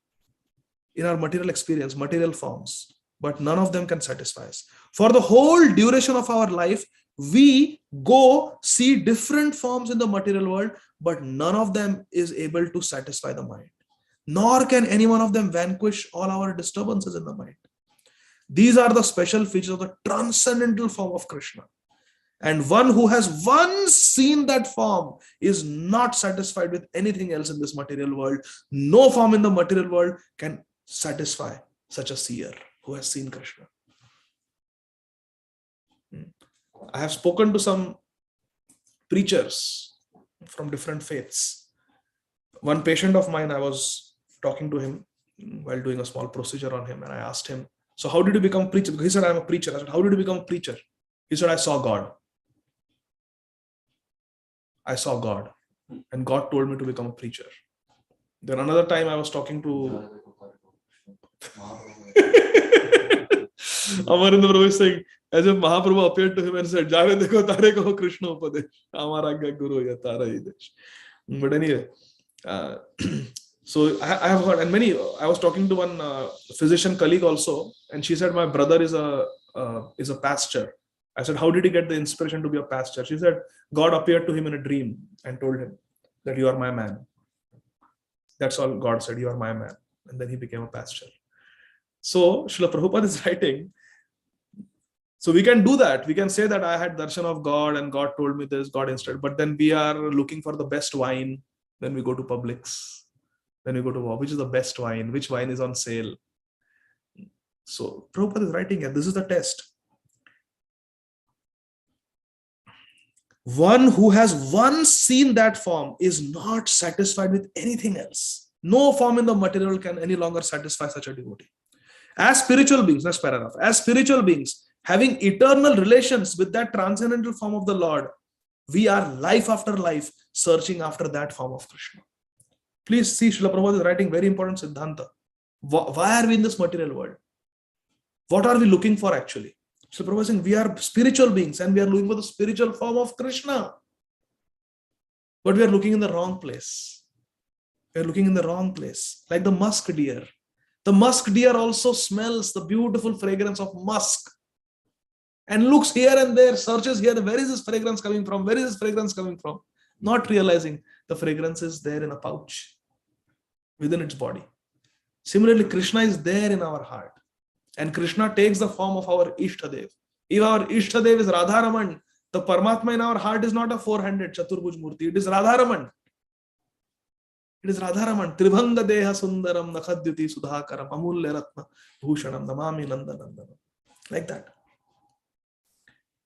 in our material experience, material forms, but none of them can satisfy us. For the whole duration of our life, we go see different forms in the material world, but none of them is able to satisfy the mind. Nor can any one of them vanquish all our disturbances in the mind. These are the special features of the transcendental form of Krishna. And one who has once seen that form is not satisfied with anything else in this material world. No form in the material world can satisfy such a seer who has seen Krishna. I have spoken to some preachers from different faiths. One patient of mine, I was talking to him while doing a small procedure on him, and I asked him, so how did you become a preacher? Because he said, I'm a preacher. I said, how did you become a preacher? He said, I saw God. I saw God, and God told me to become a preacher. Then another time I was talking to Amarinda Prabhu is saying, as if Mahaprabhu appeared to him and said, Jave dekho tare kaho Krishna upadesh, amara agya guru ya tara hi desh. But anyway, so I have heard, and many, I was talking to one physician colleague also, and she said, my brother is a pastor. I said, how did he get the inspiration to be a pastor? She said, God appeared to him in a dream and told him that you are my man. That's all God said, you are my man. And then he became a pastor. So Srila Prabhupada is writing, so we can do that. We can say that I had darshan of God and God told me this, God instead. But then we are looking for the best wine. Then we go to Publix. Then we go to, which is the best wine? Which wine is on sale? So Prabhupada is writing here, this is the test. One who has once seen that form is not satisfied with anything else. No form in the material can any longer satisfy such a devotee. As spiritual beings, next paragraph, as spiritual beings, having eternal relations with that transcendental form of the Lord, we are life after life searching after that form of Krishna. Please see, Srila Prabhupada is writing very important Siddhanta. Why are we in this material world? What are we looking for actually? So Prabhupada is saying we are spiritual beings and we are looking for the spiritual form of Krishna. But we are looking in the wrong place. We are looking in the wrong place. Like the musk deer. The musk deer also smells the beautiful fragrance of musk. and looks here and there, searches here, where is this fragrance coming from? Where is this fragrance coming from? Not realizing the fragrance is there in a pouch within its body. Similarly, Krishna is there in our heart, and Krishna takes the form of our Ishtadev. If our Ishtadev is Radharaman, the Paramatma in our heart is not a four-handed Chaturbhuj Murti, it is Radharaman. It is Radharaman. Tribhanga Deha Sundaram Nakhadyuti Sudhakaram Amulya Ratna Bhushanam Namami Nandanandanam. Like that.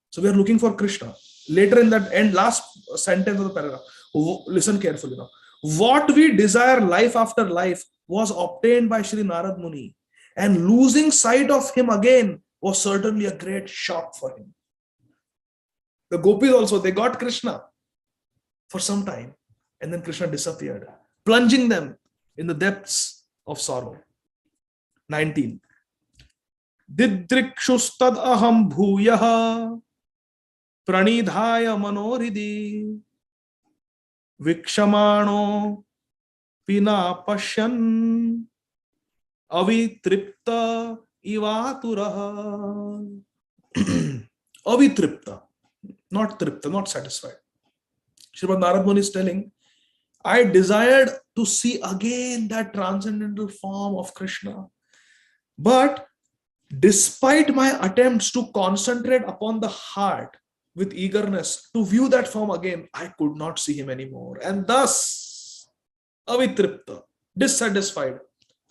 So we are looking for Krishna. Later in that end, last sentence of the paragraph, listen carefully now. What we desire life after life was obtained by Sri Narada Muni, and losing sight of him again was certainly a great shock for him. The gopis also, they got Krishna for some time, and then Krishna disappeared, plunging them in the depths of sorrow. 19. Didrikshustad aham bhuyaha pranidhaya manoridi vikshamano pina pashyan avitripta ivaturaha. Avitripta, not tripta, not satisfied. Śrīmad Narada Muni is telling, I desired to see again that transcendental form of Krishna. But despite my attempts to concentrate upon the heart with eagerness to view that form again, I could not see him anymore. And thus, avitripta, dissatisfied,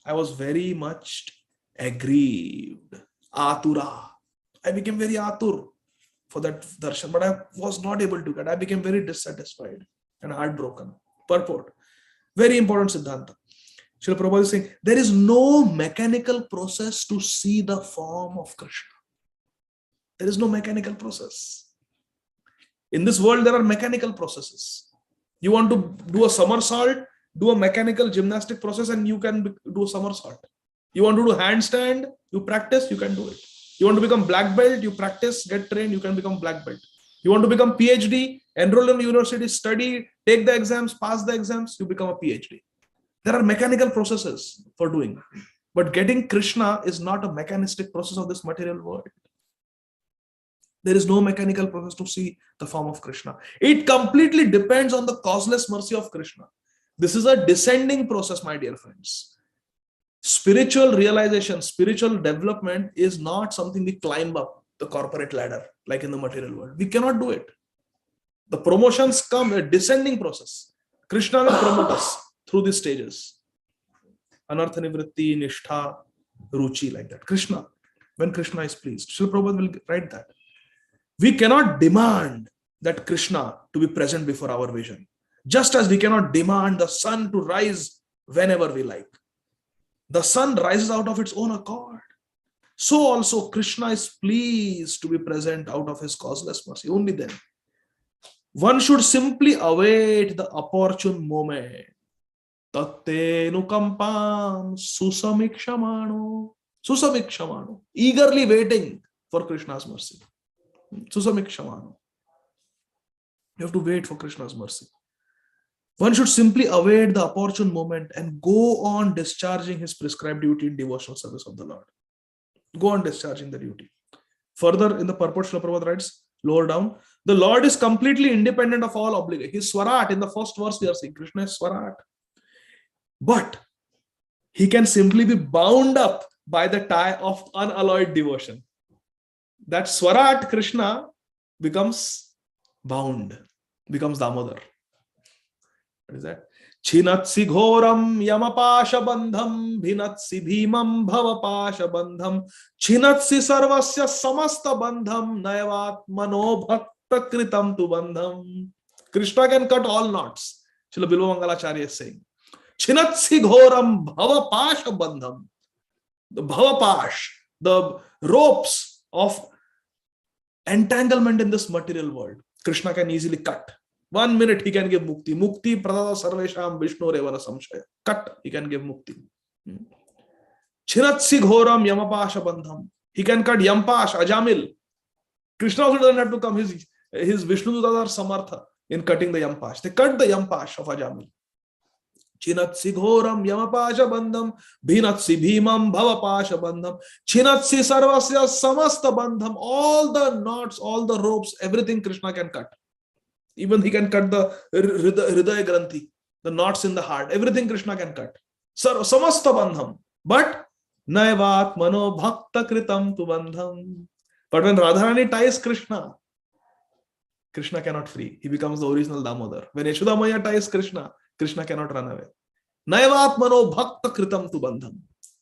I was very much aggrieved. Atura. I became very atur for that darshan, but I was not able to get. I became very dissatisfied and heartbroken. Purport. Very important Siddhanta. Srila Prabhupada is saying, there is no mechanical process to see the form of Krishna. There is no mechanical process. In this world, there are mechanical processes. You want to do a somersault, do a mechanical gymnastic process, and you can do a somersault. You want to do handstand, you practice, you can do it. You want to become black belt, you practice, get trained, you can become black belt. You want to become PhD, enroll in university, study, take the exams, pass the exams, you become a PhD. There are mechanical processes for doing. But getting Krishna is not a mechanistic process of this material world. There is no mechanical process to see the form of Krishna. It completely depends on the causeless mercy of Krishna. This is a descending process, my dear friends. Spiritual realization, spiritual development is not something we climb up the corporate ladder like in the material world. We cannot do it. The promotions come, a descending process. Krishna will promote us through these stages. Anartha nivritti, nishtha, ruchi, like that. Krishna, when Krishna is pleased. Srila Prabhupada will write that. We cannot demand that Krishna to be present before our vision. Just as we cannot demand the sun to rise whenever we like. The sun rises out of its own accord. So also Krishna is pleased to be present out of his causeless mercy. Only then. One should simply await the opportune moment. Tatte nukampam susamikshamano. Susamikshamano. Eagerly waiting for Krishna's mercy. Susamikshamano. You have to wait for Krishna's mercy. One should simply await the opportune moment and go on discharging his prescribed duty in devotional service of the Lord. Go on discharging the duty. Further, in the purport, Srila Prabhupada writes, lower down, the Lord is completely independent of all obligation. He is Swarat. In the first verse, we are saying Krishna is Swarat. But he can simply be bound up by the tie of unalloyed devotion. That Swarat Krishna becomes bound, becomes Damodar. What is that? Chinatsi ghoram yamapasha bandham bhinatsi bhimam bhavapasha bandham chinatsi sarvasya samasta bandham nayavat mano bhakta kritam tu bandham. Krishna can cut all knots. Srila Bilva Mangalacharya is saying. Chinatsi ghoram bhavapasha bandham. The bhavapash, the ropes of entanglement in this material world, Krishna can easily cut. 1 minute he can give mukti. Mukti pradada sarvesham vishnu revana samshaya. Cut, he can give mukti. Chinatsi ghoram yamapasha bandham. He can cut yampash, ajamil. Krishna also doesn't have to come. His Vishnu Dutas are samartha in cutting the yampash. They cut the yampash of ajamil. Chinatsi ghoram yamapasha bandham, bhinatsi bhimam bhavapasha bandham, chinatsi sarvasya samasta bandham. All the knots, all the ropes, everything Krishna can cut. Even he can cut the hridaya granthi, the knots in the heart. Everything Krishna can cut. Samasta bandham. But naivat mano bhakta kritam tu bandham. But when Radharani ties Krishna, Krishna cannot free. He becomes the original Damodar. When Yashoda Maya ties Krishna, Krishna cannot run away. Naivatmano bhakta kritam tu bandham.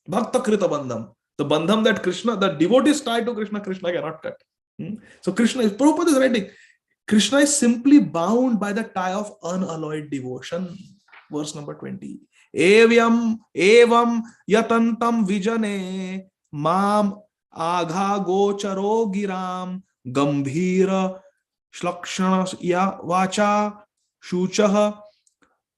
Bhakta krita bandham. The bandham that Krishna, the devotees tie to Krishna, Krishna cannot cut. So Krishna, Prabhupada is writing, Krishna is simply bound by the tie of unalloyed devotion. Verse number 20. Evam yatantam vijane mam agha gocharo giram gambhira shlakshana ya vacha shuchaha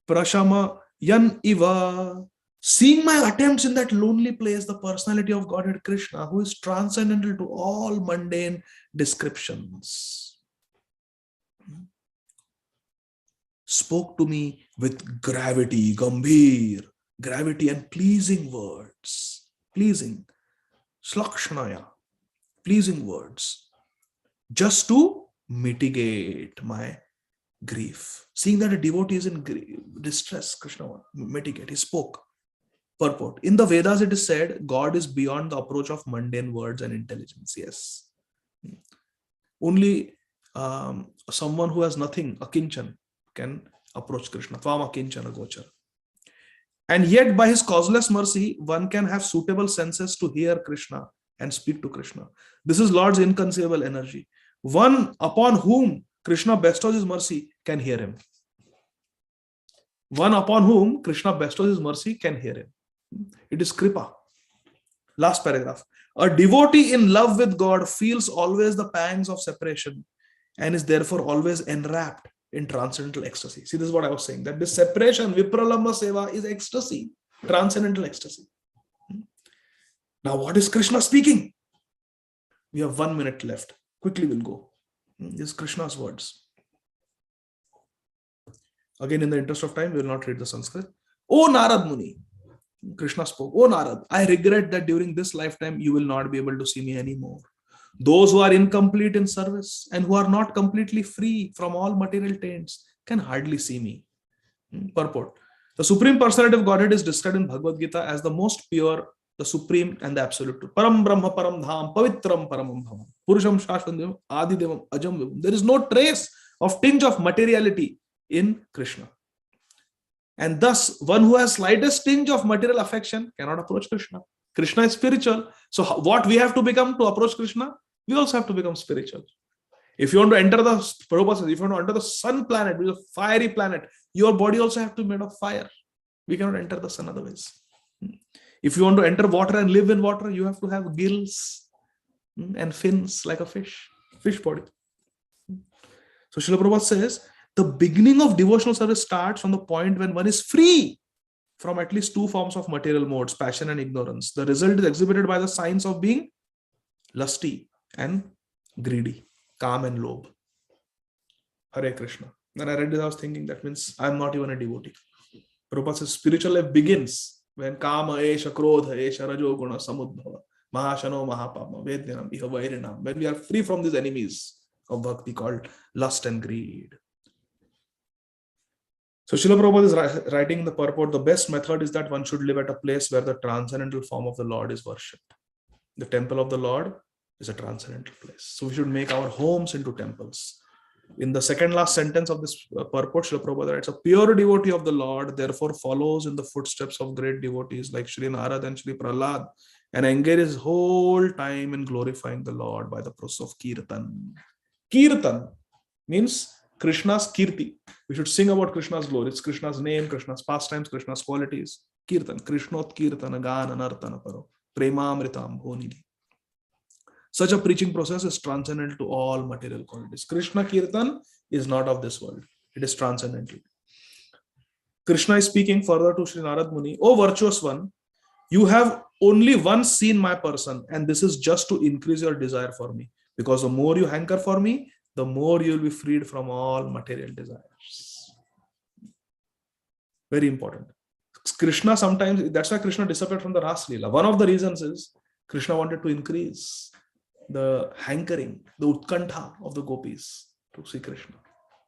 prashama yan iva. Seeing my attempts in that lonely place, the personality of Godhead Krishna, who is transcendental to all mundane descriptions, spoke to me with gravity, gambhir, gravity and pleasing words, pleasing, slakshanaya, pleasing words, just to mitigate my grief. Seeing that a devotee is in distress, Krishna mitigate, he spoke. Purport. In the Vedas it is said, God is beyond the approach of mundane words and intelligence. Yes. Only someone who has nothing, a kinchan, can approach Krishna. Tvama kinchana gochar. And yet by his causeless mercy, one can have suitable senses to hear Krishna and speak to Krishna. This is Lord's inconceivable energy. One upon whom Krishna bestows his mercy can hear him. One upon whom Krishna bestows his mercy can hear him. It is Kripa. Last paragraph. A devotee in love with God feels always the pangs of separation and is therefore always enwrapped in transcendental ecstasy. See, this is what I was saying, that this separation, Vipralamba Seva, is ecstasy, transcendental ecstasy. Now, what is Krishna speaking? We have 1 minute left. Quickly we'll go. This is Krishna's words. Again, in the interest of time, we will not read the Sanskrit. O Narada Muni, Krishna spoke, O Narad, I regret that during this lifetime you will not be able to see me anymore. Those who are incomplete in service and who are not completely free from all material taints can hardly see me. Purport. The Supreme Personality of Godhead is described in Bhagavad Gita as the most pure, the Supreme and the Absolute. Param Brahma Param Dham Pavitram Paramam Bhavam Purusham Shashvandevam Adidevam Ajam Vivam. There is no trace of tinge of materiality in Krishna. And thus, one who has slightest tinge of material affection cannot approach Krishna. Krishna is spiritual. So what we have to become to approach Krishna? We also have to become spiritual. If you want to enter the, Prabhupada says, if you want to enter the sun planet, which is a fiery planet, your body also has to be made of fire. We cannot enter the sun otherwise. If you want to enter water and live in water, you have to have gills and fins like a fish body. So Srila Prabhupada says, the beginning of devotional service starts from the point when one is free from at least two forms of material modes, passion and ignorance. The result is exhibited by the signs of being lusty and greedy, calm and lobe. Hare Krishna. When I read this, I was thinking that means I am not even a devotee. Prabhupada says spiritual life begins when kama, esha, krodha, esha, rajo, guna, samudbhava, mahashano, mahapama, vedyanam, iha, vairinam. When we are free from these enemies of bhakti called lust and greed. So Srila Prabhupada is writing in the purport, the best method is that one should live at a place where the transcendental form of the Lord is worshipped. The temple of the Lord is a transcendental place. So we should make our homes into temples. In the second last sentence of this purport, Srila Prabhupada writes, a pure devotee of the Lord therefore follows in the footsteps of great devotees like Shri Narada and Shri Prahlad and engages whole time in glorifying the Lord by the process of Kirtan. Kirtan means Krishna's Kirti. We should sing about Krishna's glory. It's Krishna's name, Krishna's pastimes, Krishna's qualities. Kirtan. Krishnot Kirtana Gana Nartana Paro. Premamritam Bhonidhi. Such a preaching process is transcendental to all material qualities. Krishna Kirtan is not of this world. It is transcendental. Krishna is speaking further to Sri Narada Muni. O virtuous one, you have only once seen my person, and this is just to increase your desire for me. Because the more you hanker for me, the more you will be freed from all material desires. Very important. Krishna sometimes, that's why Krishna disappeared from the Ras Leela. One of the reasons is Krishna wanted to increase the hankering, the utkantha of the gopis to see Krishna.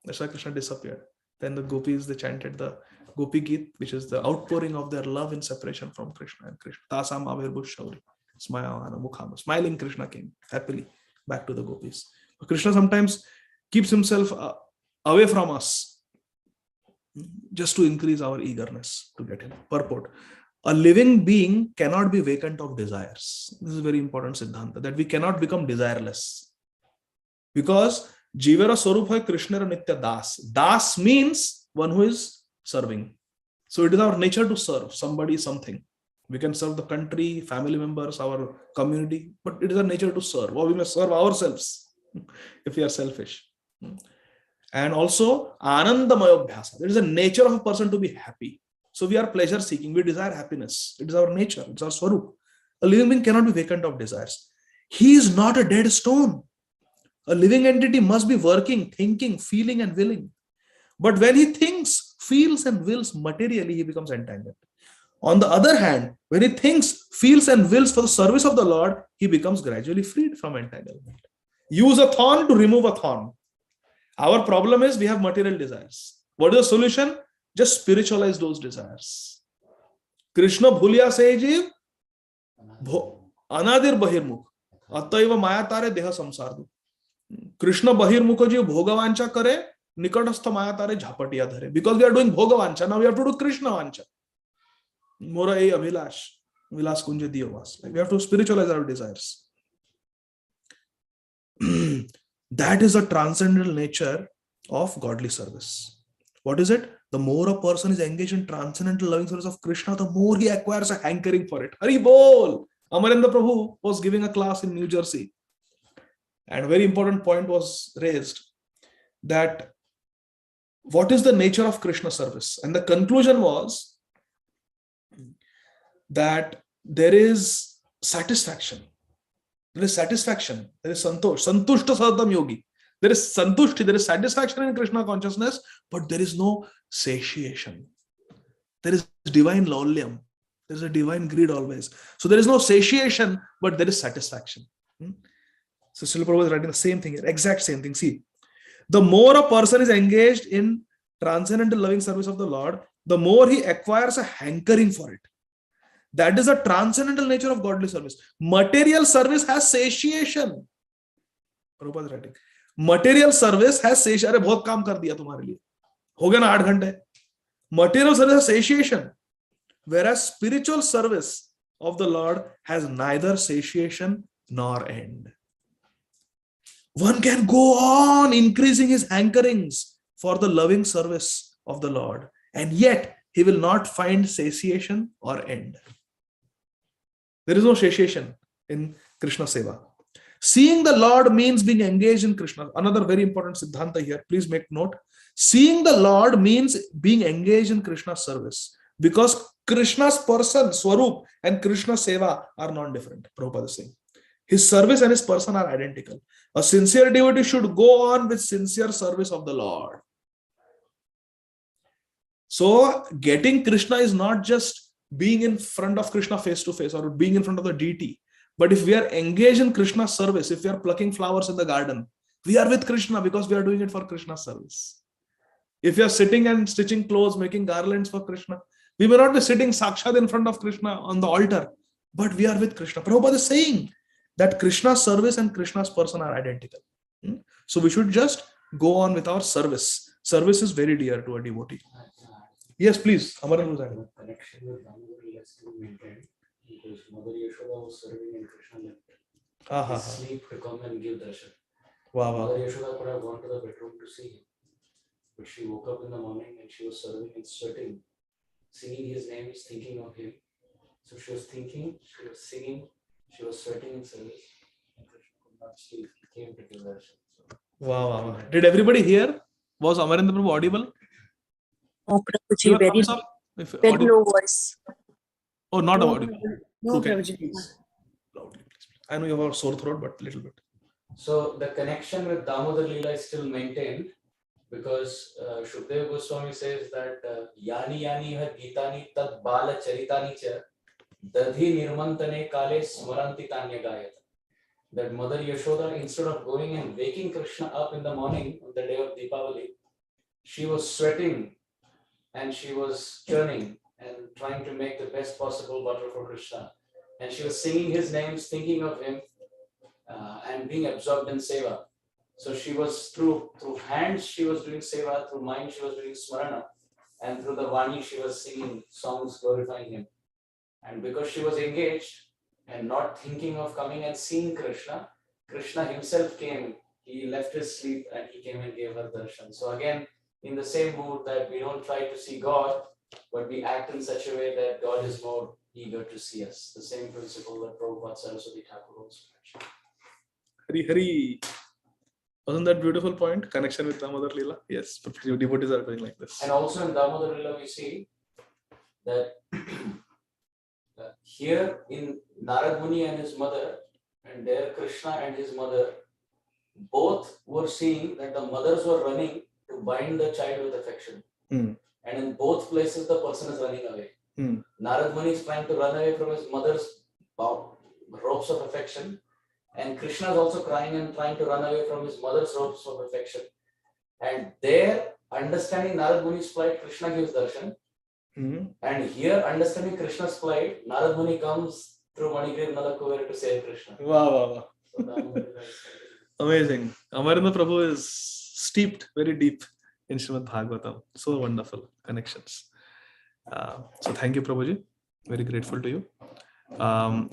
That's why Krishna disappeared. Then the gopis, they chanted the Gopi Geet, which is the outpouring of their love in separation from Krishna and Krishna. Tasam avirbhush shauri. Smiling Krishna came happily back to the gopis. But Krishna sometimes keeps himself away from us just to increase our eagerness to get him. Purport. A living being cannot be vacant of desires. This is a very important siddhanta, that we cannot become desireless. Because Jivara Swarup hai Krishna Nitya Das. Das means one who is serving. So it is our nature to serve somebody, something. We can serve the country, family members, our community, but it is our nature to serve. Or we must serve ourselves if we are selfish. And also, Anandamaya Bhyasa. There is a nature of a person to be happy. So we are pleasure seeking. We desire happiness. It is our nature. It's our swarup. A living being cannot be vacant of desires. He is not a dead stone. A living entity must be working, thinking, feeling, and willing. But when he thinks, feels, and wills materially, he becomes entangled. On the other hand, when he thinks, feels, and wills for the service of the Lord, he becomes gradually freed from entanglement. Use a thorn to remove a thorn. Our problem is we have material desires. What is the solution? Just spiritualize those desires. Krishna bhulya se jiv anadir bahirmukh ataiva maya tare deha samsardu. Krishna bahirmukh jiv bhogavancha kare nikatastha maya tare jhapatiya dhare. Because we are doing bhogavancha, now we have to do Krishna vancha. Mora ei abhilash vilas kunja diyavas. Like we have to spiritualize our desires. That is the transcendental nature of godly service. What is it? The more a person is engaged in transcendental loving service of Krishna, the more he acquires a hankering for it. Hari Bol! Amarendra Prabhu was giving a class in New Jersey. And a very important point was raised, that what is the nature of Krishna service? And the conclusion was that there is satisfaction. There is satisfaction. There is santosh. Santushta sadam yogi. There is santushti. There is satisfaction in Krishna consciousness, but there is no satiation. There is divine laulyam. There is a divine greed always. So there is no satiation, but there is satisfaction. So Srila Prabhupada is writing the same thing here. Exact same thing. See, the more a person is engaged in transcendental loving service of the Lord, the more he acquires a hankering for it. That is the transcendental nature of godly service. Material service has satiation. Prabhupada is writing. Material service has satiation. अरे बहुत काम कर दिया तुम्हारे लिए. हो गया ना 8 घंटे. Material service has satiation. Whereas spiritual service of the Lord has neither satiation nor end. One can go on increasing his hankerings for the loving service of the Lord, and yet he will not find satiation or end. There is no satiation in Krishna Seva. Seeing the Lord means being engaged in Krishna. Another very important siddhanta here. Please make note. Seeing the Lord means being engaged in Krishna's service. Because Krishna's person, Swarup, and Krishna Seva are non-different. Prabhupada is saying. His service and his person are identical. A sincere devotee should go on with sincere service of the Lord. So, getting Krishna is not just being in front of Krishna face to face or being in front of the deity. But if we are engaged in Krishna's service, if we are plucking flowers in the garden, we are with Krishna because we are doing it for Krishna's service. If we are sitting and stitching clothes, making garlands for Krishna, we may not be sitting sakshat in front of Krishna on the altar, but we are with Krishna. Prabhupada is saying that Krishna's service and Krishna's person are identical. So we should just go on with our service. Service is very dear to a devotee. Yes, please. Amaran was the connection with Damodar is still maintained because Mother Yashoda was serving and Krishna left. Sleep to come and give darshan. Wow. Mother Yashoda could have gone to the bedroom to see him, but she woke up in the morning and she was serving and sweating, singing his name, thinking of him. So she was thinking, she was singing, she was sweating in service, and Krishna could not sleep. He came to give darshan. So, Wow. Did everybody hear? Was Amarendra Prabhu audible? Oh, Prabhuji, very low voice. Oh, not audible. No, Okay. Prabhuji. Loudly, please. I know you have a sore throat, but a little bit. So the connection with Damodar Leela is still maintained because Shukdev Goswami says that Yani Yani ha Gitani tad bala charitani cha dadhi nirmantane kale smaranti tanya gayat. That Mother Yashoda, instead of going and waking Krishna up in the morning on the day of Deepavali, she was sweating and she was churning and trying to make the best possible butter for Krishna. And she was singing his names, thinking of him, and being absorbed in seva. So she was through hands she was doing seva, through mind she was doing smarana, and through the vani she was singing songs glorifying him. And because she was engaged and not thinking of coming and seeing Krishna, Krishna himself came. He left his sleep and he came and gave her darshan. So again, in the same mood that we don't try to see God, but we act in such a way that God is more eager to see us. The same principle that Prabhupada Saraswati Thakur also mentioned. Hari Hari. Wasn't that beautiful point? Connection with Damodar Leela? Yes, but devotees are doing like this. And also in Damodar Leela we see that here in Narada Muni and his mother, and there Krishna and his mother, both were seeing that the mothers were running to bind the child with affection. And in both places the person is running away. Narada Muni is trying to run away from his mother's ropes of affection, and Krishna is also crying and trying to run away from his mother's ropes of affection. And there, understanding Narada Muni's plight, Krishna gives darshan. And here, understanding Krishna's plight, Narada Muni comes through Manigriv Nalakuver to save Krishna. Wow. So Amazing. Amarendra Prabhu is steeped very deep in Śrīmad Bhāgavatam. So wonderful connections. So thank you, Prabhuji. Very grateful to you.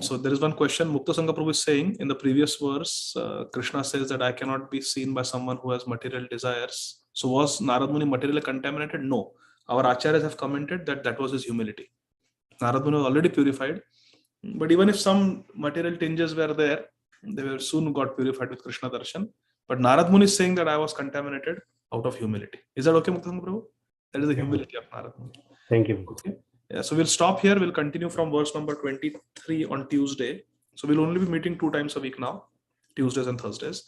So there is one question. Mukta Sangha Prabhu is saying in the previous verse, Krishna says that I cannot be seen by someone who has material desires. So was Narada Muni materially contaminated? No. Our acharyas have commented that that was his humility. Narada Muni was already purified. But even if some material tinges were there, they were soon got purified with Krishna Darshan. But Narada Muni is saying that I was contaminated out of humility. Is that okay, Mukta Sangha Prabhu? That is the humility of Narada Muni. Thank you. Okay. Yeah, so we'll stop here. We'll continue from verse number 23 on Tuesday. So we'll only be meeting 2 times a week now, Tuesdays and Thursdays.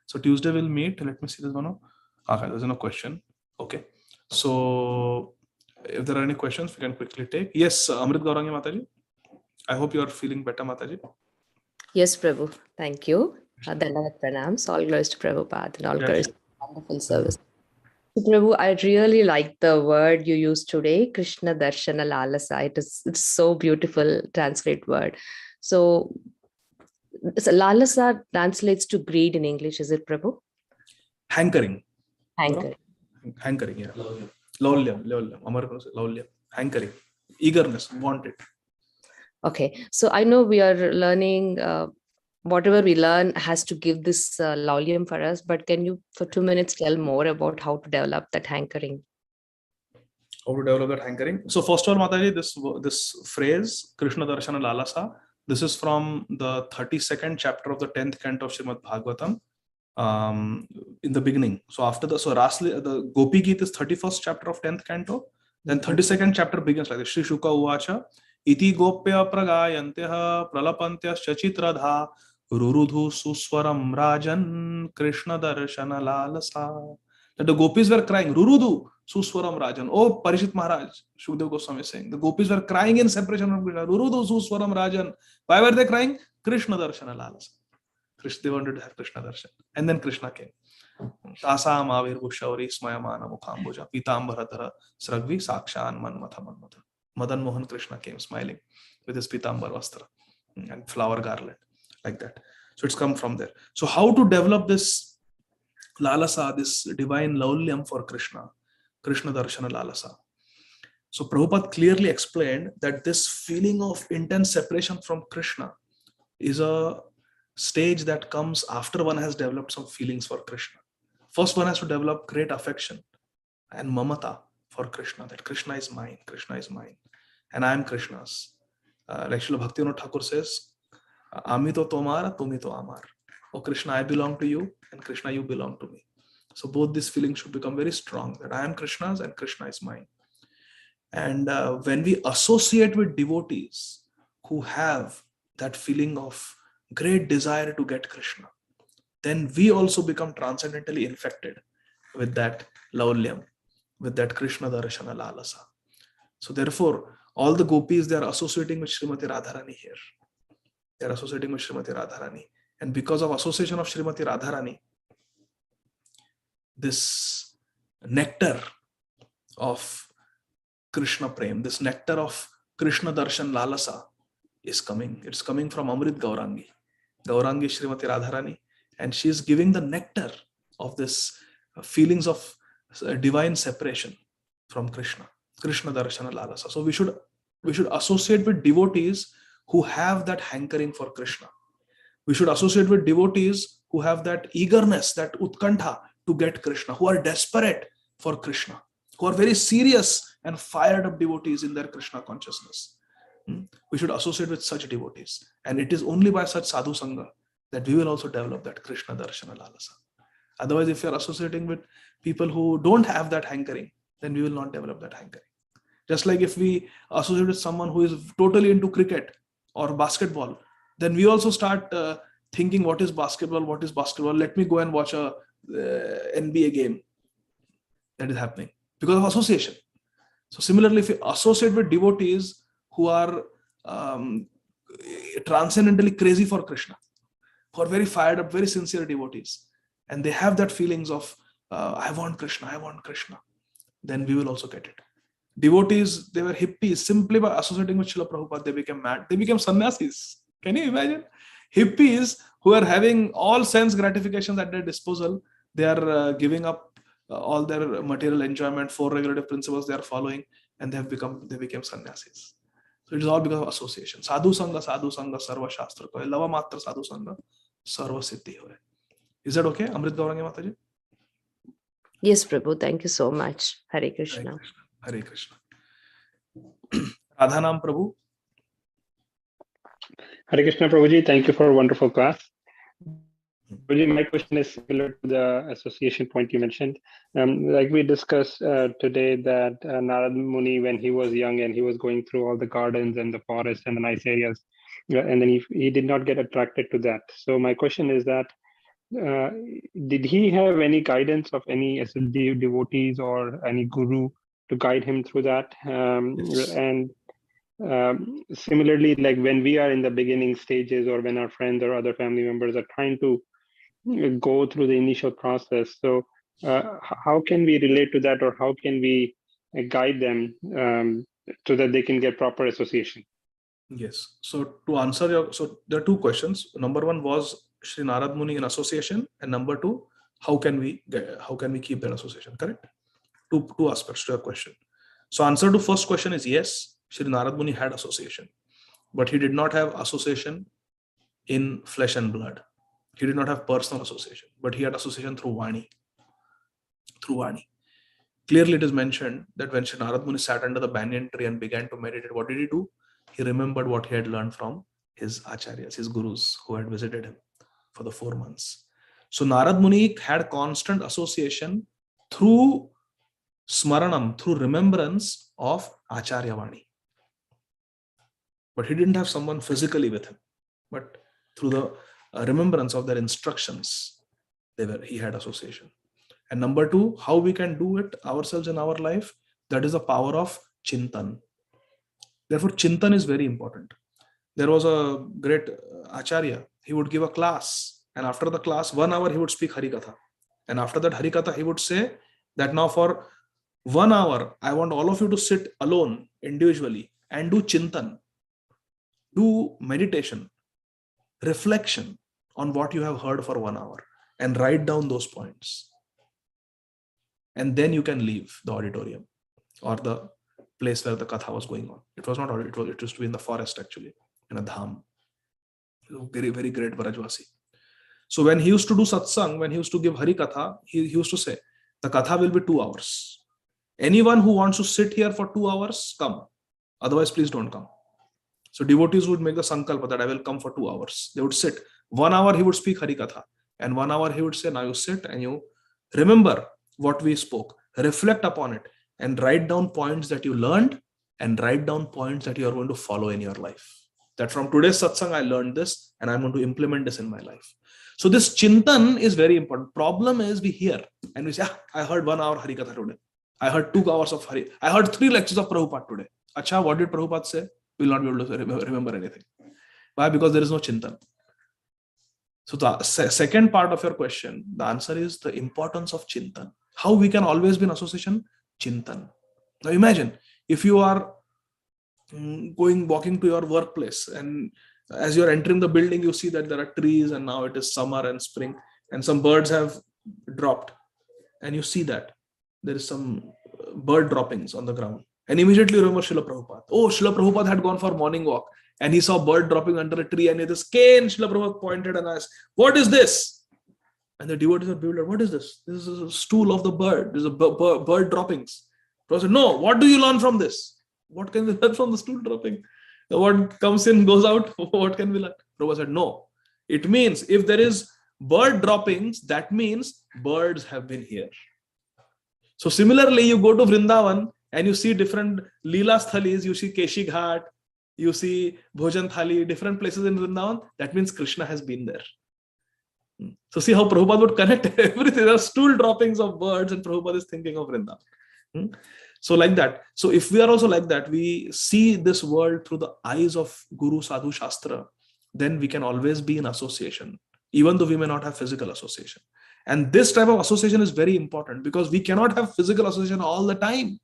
So Tuesday we'll meet. Let me see this one. Okay, there's no question. Okay. So if there are any questions, we can quickly take. Yes, Amrit Gaurangi Mataji. I hope you are feeling better, Mataji. Yes, Prabhu. Thank you. Dandavat pranams. All glories to Prabhupada and all glories to wonderful service. So, Prabhu, I really like the word you used today, Krishna Darshana Lalasa. It's so beautiful, translate word. So Lalasa translates to greed in English, is it, Prabhu? Hankering. Hankering. Hankering, yeah. Laulyam. Amar laulyam. Hankering. Eagerness, want it. Okay. So I know we are learning, whatever we learn has to give this laulyam for us, but can you for 2 minutes tell more about how to develop that hankering? How to develop that hankering? So first of all, Mataji, this phrase, Krishna Darshana Lalasa, this is from the 32nd chapter of the 10th canto of Śrīmad Bhāgavatam. In the beginning. So after the the Gopi Geet is 31st chapter of 10th canto. Then 32nd chapter begins like this. Shri Shuka Uvacha Iti Gopya Pragayanteha Pralapantya Shachitradha Rurudhu Suswaram Rajan Krishna Darshana Lalasa. That the gopis were crying, Rurudhu Suswaram Rajan. Oh, Parishit Maharaj, Shukdev Goswami is saying, the gopis were crying in separation from Krishna. Rurudhu Suswaram Rajan. Why were they crying? Krishna Darshana Lalasa. They wanted to have Krishna Darshan. And then Krishna came. Tasam Avir Bushauri Smayamana Mukhambuja Pitambharadhara Sragvi Sakshan Manmatha Manmatha. Madan Mohan Krishna came smiling with his Pitambar Vastra and flower garland like that. So it's come from there. So how to develop this Lalasa, this divine laulyam for Krishna, Krishna Darshana Lalasa. So Prabhupada clearly explained that this feeling of intense separation from Krishna is a stage that comes after one has developed some feelings for Krishna. First, one has to develop great affection and mamata for Krishna, that Krishna is mine, and I am Krishna's. Like Srila Bhakti Thakur says, Ami to tomara, tumi to amar. Oh Krishna, I belong to you, and Krishna, you belong to me. So both these feelings should become very strong, that I am Krishna's and Krishna is mine. And when we associate with devotees who have that feeling of great desire to get Krishna, then we also become transcendentally infected with that laulyam, with that Krishna darshana lalasa. So therefore, all the gopis, they are associating with Srimati Radharani here. They are associating with Srimati Radharani. And because of association of Srimati Radharani, this nectar of Krishna Prem, this nectar of Krishna Darshan Lalasa is coming. It's coming from Amrit Gaurangi. Gaurangi Srimati Radharani. And she is giving the nectar of this feelings of divine separation from Krishna. Krishna Darshana Lalasa. So we should associate with devotees who have that hankering for Krishna. We should associate with devotees who have that eagerness, that utkantha to get Krishna, who are desperate for Krishna, who are very serious and fired up devotees in their Krishna consciousness. We should associate with such devotees. And it is only by such sadhu sangha that we will also develop that Krishna Darshana Lalasa. Otherwise, if you are associating with people who don't have that hankering, then we will not develop that hankering. Just like if we associate with someone who is totally into cricket or basketball, then we also start thinking, what is basketball? What is basketball? Let me go and watch a NBA game that is happening because of association. So similarly, if you associate with devotees who are transcendentally crazy for Krishna, who are very fired up, very sincere devotees, and they have that feelings of, I want Krishna, then we will also get it. Devotees, they were hippies. Simply by associating with Srila Prabhupada, they became mad. They became sannyasis. Can you imagine? Hippies who are having all sense gratifications at their disposal, they are giving up all their material enjoyment, 4 regulative principles they are following, and they became sannyasis. So it is all because of association. Sadhu sangha, sarva shastra ko hai. Lava matra sadhu sangha, sarva siddhi hoye. Is that okay? Amrit Gaurangi Mataji? Yes, Prabhu. Thank you so much. Hare Krishna. Hare Krishna. Radhanam Prabhu. Hare Krishna Prabhuji, thank you for a wonderful class. Prabhuji, my question is similar to the association point you mentioned. Like we discussed today that Narada Muni, when he was young and he was going through all the gardens and the forest and the nice areas, and then he did not get attracted to that. So my question is that, did he have any guidance of any devotees or any guru to guide him through that? Yes. And similarly, like when we are in the beginning stages or when our friends or other family members are trying to go through the initial process, so how can we relate to that, or how can we guide them so that they can get proper association? Yes. So to answer so there are 2 questions. Number 1 was Shri Narada Muni in association, and number 2, how can we keep that association? Correct? Two aspects to your question. So answer to first question is yes, Shri Narada Muni had association, but he did not have association in flesh and blood. He did not have personal association, but he had association through Vani. Clearly it is mentioned that when Shri Narada Muni sat under the banyan tree and began to meditate, what did he do? He remembered what he had learned from his acharyas, his gurus who had visited him for the 4 months. So Narada Muni had constant association through smaranam, through remembrance of Acharya Vani. But he didn't have someone physically with him, but through the remembrance of their instructions, he had association. And number 2, how we can do it ourselves in our life, that is the power of Chintan. Therefore, Chintan is very important. There was a great Acharya, he would give a class, and after the class, 1 hour he would speak Harikatha. And after that Harikatha, he would say that now for 1 hour, I want all of you to sit alone, individually, and do Chintan, do meditation, reflection on what you have heard for 1 hour, and write down those points. And then you can leave the auditorium or the place where the katha was going on. It was not auditorium, it used to be in the forest actually, in a dham. Very, very great Vrajvasi. So when he used to do satsang, when he used to give Harikatha, he used to say, the katha will be 2 hours. Anyone who wants to sit here for 2 hours, come. Otherwise, please don't come. So devotees would make the sankalpa that I will come for 2 hours. They would sit. 1 hour he would speak Harikatha. And 1 hour he would say, now you sit and you remember what we spoke. Reflect upon it and write down points that you learned and write down points that you are going to follow in your life. That from today's satsang, I learned this and I'm going to implement this in my life. So this chintan is very important. Problem is we hear and we say, I heard 1 hour Hari Katha today. I heard 2 hours of Hari. I heard 3 lectures of Prabhupada today. Acha, what did Prabhupada say? We will not be able to remember anything. Why? Because there is no chintan. So the second part of your question, the answer is the importance of chintan. How we can always be in association? Chintan. Now imagine if you are walking to your workplace, and as you're entering the building, you see that there are trees and now it is summer and spring and some birds have dropped, and you see that there is some bird droppings on the ground, and immediately you remember Srila Prabhupada. Oh, Srila Prabhupada had gone for morning walk and he saw a bird dropping under a tree, and with his cane Srila Prabhupada pointed and asked, what is this? And the devotees are bewildered. What is this? This is a stool of the bird. This is a bird droppings. Prabhupada said, no, what do you learn from this? What can we learn from the stool dropping? What comes in goes out. What can we learn? Prabhupada said, no. It means if there is bird droppings, that means birds have been here. So similarly, you go to Vrindavan and you see different Leela Sthalis, you see Keshi Ghat, you see Bhojan Thali, different places in Vrindavan. That means Krishna has been there. So see how Prabhupada would connect everything. There are stool droppings of birds and Prabhupada is thinking of Vrindavan. So like that. So if we are also like that, we see this world through the eyes of Guru, Sadhu, Shastra, then we can always be in association, even though we may not have physical association. And this type of association is very important because we cannot have physical association all the time.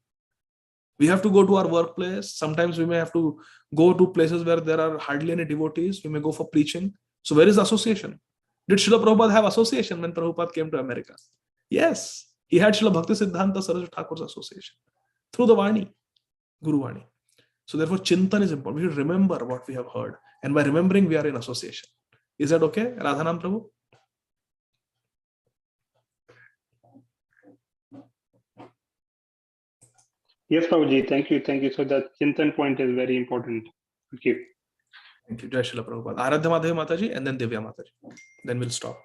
We have to go to our workplace. Sometimes we may have to go to places where there are hardly any devotees. We may go for preaching. So where is association? Did Srila Prabhupada have association when Prabhupada came to America? Yes. He had Srila Bhakti Siddhanta Saraswati Thakur's association through the Vani, Guru Vani. So therefore, Chintan is important. We should remember what we have heard. And by remembering, we are in association. Is that okay? Radhanam Prabhu? Yes, Prabhuji. Thank you. Thank you. So that Chintan point is very important. Thank you. Thank you. Jai Srila Prabhupada. Aradhya Madhavi Mataji and then Divya Mataji. Then we'll stop.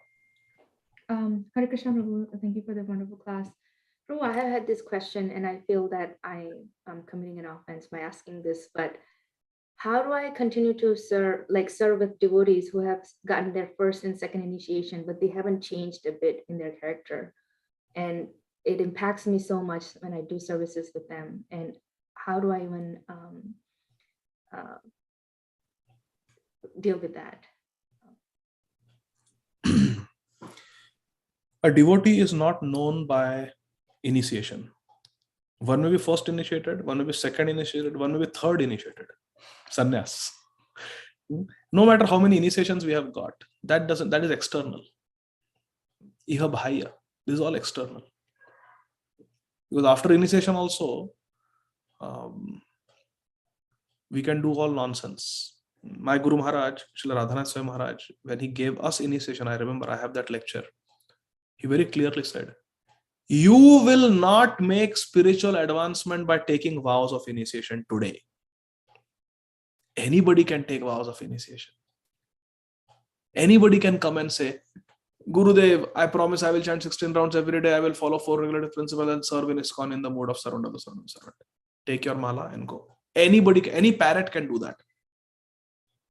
Hare Krishna Prabhu. Thank you for the wonderful class. Prabhu, I have had this question and I feel that I am committing an offense by asking this, but how do I continue to serve with devotees who have gotten their first and second initiation, but they haven't changed a bit in their character? And it impacts me so much when I do services with them. And how do I even deal with that? A devotee is not known by initiation. One may be first initiated, one may be second initiated, one may be third initiated. Sannyas. No matter how many initiations we have got, that is external. Iha bhaya. This is all external. Because after initiation also, we can do all nonsense. My Guru Maharaj, Srila Radhanath Swami Maharaj, when he gave us initiation, I remember I have that lecture. He very clearly said, you will not make spiritual advancement by taking vows of initiation today. Anybody can take vows of initiation. Anybody can come and say, Gurudev, I promise I will chant 16 rounds every day. I will follow 4 regulative principles and serve in ISKCON in the mode of servant of the servant. Take your mala and go. Anybody, any parrot can do that.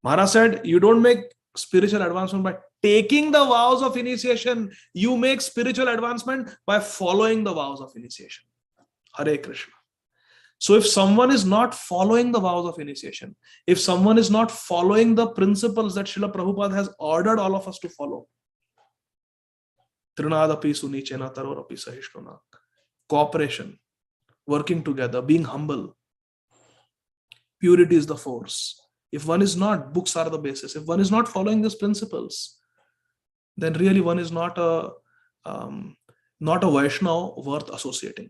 Maharaj said, you don't make spiritual advancement by taking the vows of initiation. You make spiritual advancement by following the vows of initiation. Hare Krishna. So if someone is not following the vows of initiation, if someone is not following the principles that Srila Prabhupada has ordered all of us to follow, Trinadapi Sunichena Tarorapi Sahishnuna, cooperation, working together, being humble, purity is the force. If one is not, books are the basis. If one is not following these principles, then really one is not a Vaishnava worth associating.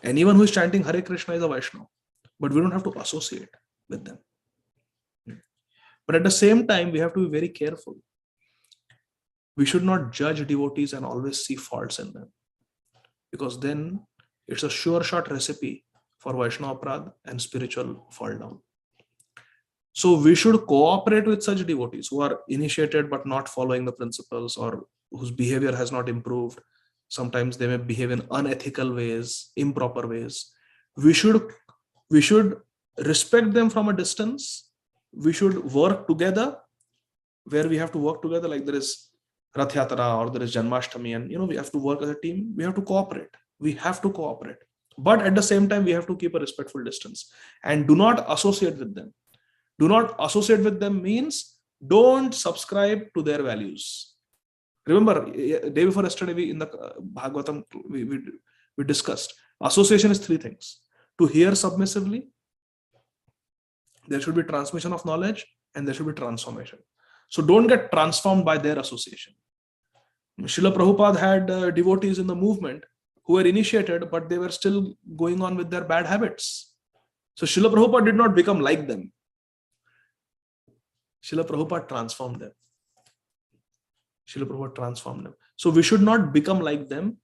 Anyone who is chanting Hare Krishna is a Vaishnava, but we don't have to associate with them. But at the same time, we have to be very careful. We should not judge devotees and always see faults in them, because then it's a sure shot recipe for Vaishnava Prad and spiritual fall down. So we should cooperate with such devotees who are initiated but not following the principles, or whose behavior has not improved. Sometimes they may behave in unethical ways, improper ways. We should respect them from a distance. We should work together where we have to work together. Like there is Rath Yatra or there is Janmashtami, and we have to work as a team. We have to cooperate. We have to cooperate. But at the same time, we have to keep a respectful distance and do not associate with them. Do not associate with them means don't subscribe to their values. Remember, day before yesterday, in the Bhāgavatam, we discussed association is 3 things. To hear submissively, there should be transmission of knowledge, and there should be transformation. So don't get transformed by their association. Srila Prabhupada had devotees in the movement who were initiated, but they were still going on with their bad habits. So Srila Prabhupada did not become like them. Srila Prabhupada transformed them. Srila Prabhupada transformed them. So we should not become like them,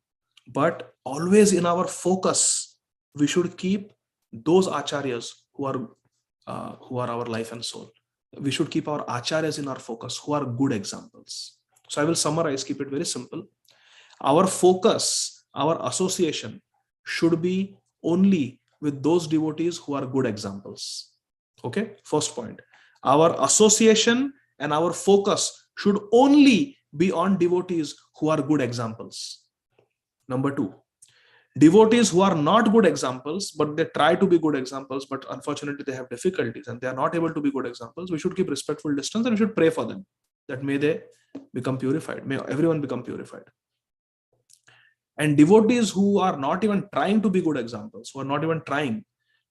but always in our focus, we should keep those acharyas who are our life and soul. We should keep our acharyas in our focus who are good examples. So I will summarize, keep it very simple. Our focus, our association should be only with those devotees who are good examples. Okay, first point. Our association and our focus should only be on devotees who are good examples. Number 2, devotees who are not good examples, but they try to be good examples, but unfortunately they have difficulties and they are not able to be good examples. We should keep respectful distance and we should pray for them that may they become purified. May everyone become purified. And devotees who are not even trying to be good examples, who are not even trying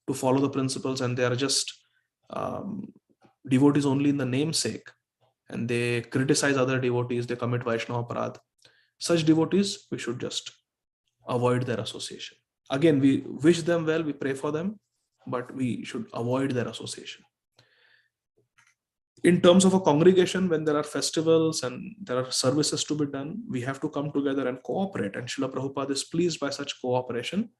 to follow the principles, and they are just devotees only in the namesake, and they criticize other devotees, they commit Vaishnava Aparadh. Such devotees, we should just avoid their association. Again, we wish them well, we pray for them, but we should avoid their association. In terms of a congregation, when there are festivals and there are services to be done, we have to come together and cooperate. And Srila Prabhupada is pleased by such cooperation,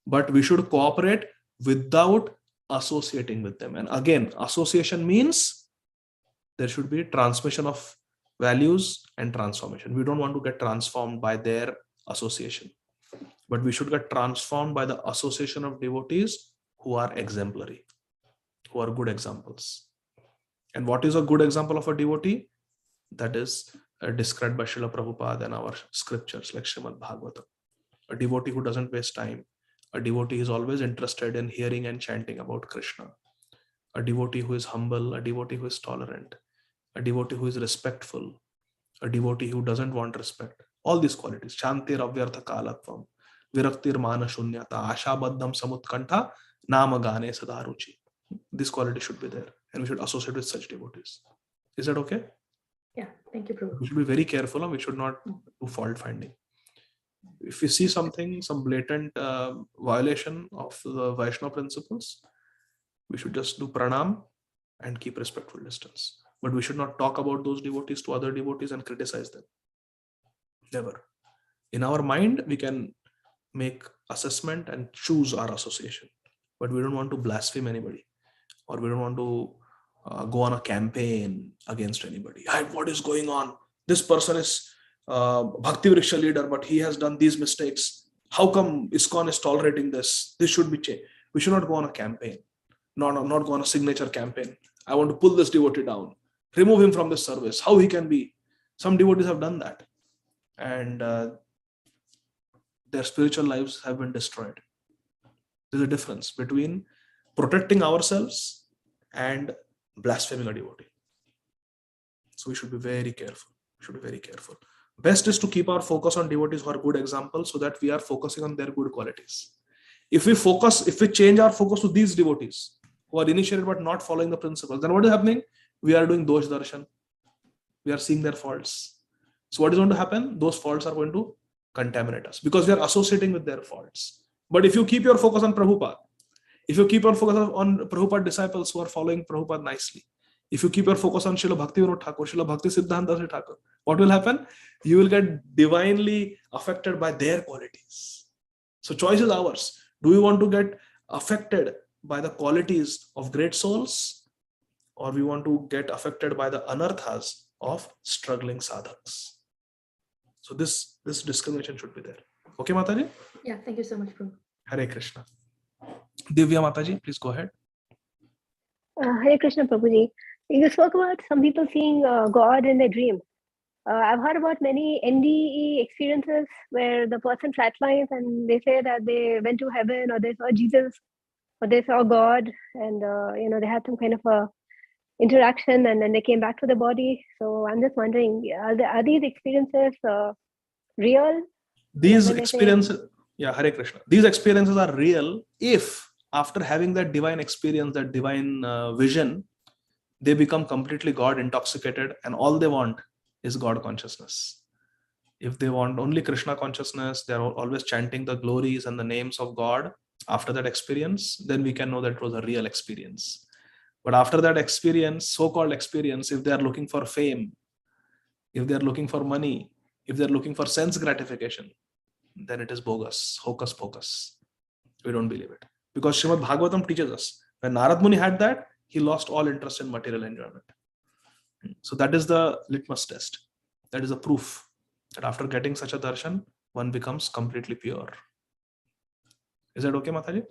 but we should cooperate without associating with them. And again, association means there should be transmission of values and transformation. We don't want to get transformed by their association, but we should get transformed by the association of devotees who are exemplary, who are good examples. And what is a good example of a devotee? That is described by Srila Prabhupada and our scriptures like Śrīmad Bhāgavatam. A devotee who doesn't waste time. A devotee is always interested in hearing and chanting about Krishna. A devotee who is humble, a devotee who is tolerant, a devotee who is respectful, a devotee who doesn't want respect. All these qualities. Shantir avyartha kalatvam, viraktir mana shunyata, ashabaddham samutkantha, nama gane sadaruchi. This quality should be there, and we should associate with such devotees. Is that okay? Yeah, thank you, Prabhu. We should be very careful and we should not do fault finding. If we see something, some blatant violation of the Vaishnava principles, we should just do pranam and keep respectful distance. But we should not talk about those devotees to other devotees and criticize them. Never. In our mind, we can make assessment and choose our association, but we don't want to blaspheme anybody, or we don't want to go on a campaign against anybody. What is going on? This person is Bhakti Vriksha leader, but he has done these mistakes. How come ISKCON is tolerating this? This should be changed. We should not go on a campaign, not go on a signature campaign. I want to pull this devotee down, remove him from this service. How he can be? Some devotees have done that, and their spiritual lives have been destroyed. There's a difference between protecting ourselves and blaspheming a devotee. So we should be very careful. We should be very careful. Best is to keep our focus on devotees who are good examples, so that we are focusing on their good qualities. If we change our focus to these devotees who are initiated but not following the principles, then what is happening? We are doing dosh darshan. We are seeing their faults. So what is going to happen? Those faults are going to contaminate us because we are associating with their faults. But if you keep your focus on Prabhupada, if you keep your focus on Prabhupada disciples who are following Prabhupada nicely, if you keep your focus on Srila Bhakti Vinod Thakur, Srila Bhakti Siddhanta Thakur, what will happen? You will get divinely affected by their qualities. So choice is ours. Do we want to get affected by the qualities of great souls, or we want to get affected by the anarthas of struggling sadhaks? So this discrimination should be there. Okay, Mataji? Yeah, thank you so much, Prabhu. Hare Krishna. Divya Mataji, please go ahead. Hare Krishna, Prabhuji. You spoke about some people seeing God in their dream. I've heard about many NDE experiences where the person flatlines and they say that they went to heaven or they saw Jesus or they saw God and they had some kind of a interaction and then they came back to the body. So I'm just wondering, are these experiences real? These experiences, yeah, Hare Krishna. These experiences are real if after having that divine experience, that divine vision, they become completely God intoxicated and all they want is God consciousness. If they want only Krishna consciousness, they're always chanting the glories and the names of God. After that experience, then we can know that it was a real experience. But after that experience, so-called experience, if they are looking for fame, if they are looking for money, if they're looking for sense gratification, then it is bogus, hocus pocus. We don't believe it. Because Śrīmad Bhāgavatam teaches us, when Narada Muni had that, he lost all interest in material enjoyment. So that is the litmus test. That is a proof that after getting such a darshan, one becomes completely pure. Is that okay, Mataji?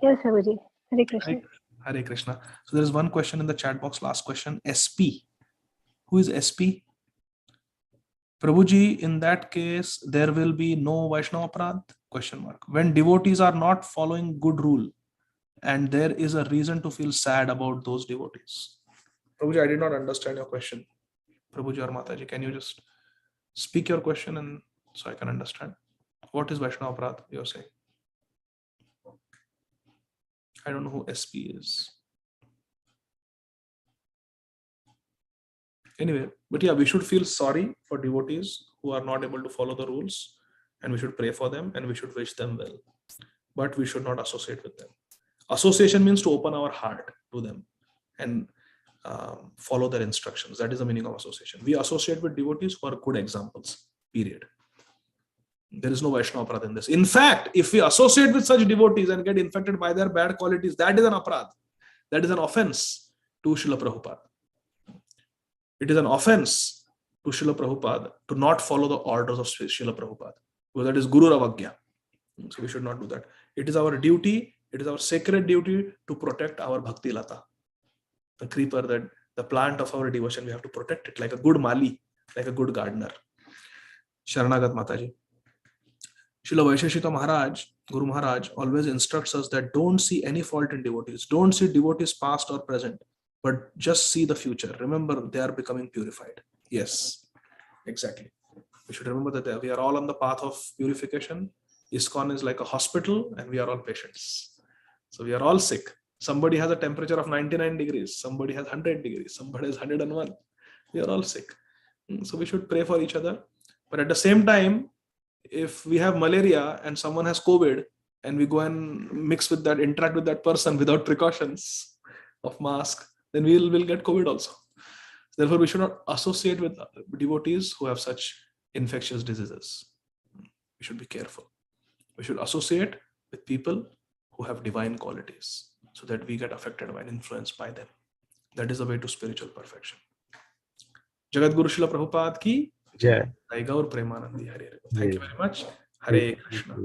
Yes, Prabhuji. Hare Krishna. Hare Krishna. So there is one question in the chat box, last question. SP. Who is SP? Prabhuji, in that case, there will be no Vaishnava Aparadh? Question mark. When devotees are not following good rule and there is a reason to feel sad about those devotees. Prabhuji, I did not understand your question. Prabhuji or Mataji, can you just speak your question and so I can understand? What is Vaishnava Aparadh you're saying? I don't know who SP is. Anyway, but yeah, we should feel sorry for devotees who are not able to follow the rules and we should pray for them and we should wish them well. But we should not associate with them. Association means to open our heart to them and follow their instructions. That is the meaning of association. We associate with devotees who are good examples, period. There is no Vaishnava Aparadh in this. In fact, if we associate with such devotees and get infected by their bad qualities, that is an aparadh. That is an offense to Srila Prabhupada. It is an offense to Srila Prabhupada to not follow the orders of Srila Prabhupada. Because that is Guru Ravagya. So we should not do that. It is our duty, it is our sacred duty to protect our Bhakti Lata. The creeper, the plant of our devotion, we have to protect it like a good Mali, like a good gardener. Sharanagat Mataji. Srila Vaisheshika Maharaj, Guru Maharaj, always instructs us that don't see any fault in devotees. Don't see devotees past or present, but just see the future. Remember, they are becoming purified. Yes, exactly. We should remember that we are all on the path of purification. ISKCON is like a hospital and we are all patients. So we are all sick. Somebody has a temperature of 99 degrees. Somebody has 100 degrees. Somebody has 101. We are all sick. So we should pray for each other. But at the same time, if we have malaria and someone has COVID and we go and mix with that, interact with that person without precautions of mask, then we will get COVID also. Therefore, we should not associate with devotees who have such infectious diseases. We should be careful. We should associate with people who have divine qualities so that we get affected by and influenced by them. That is the way to spiritual perfection. Jagat Guru Srila Prabhupada ki Jai. Gaur Premanandi Hare Hare. Thank you very much. Hare Krishna.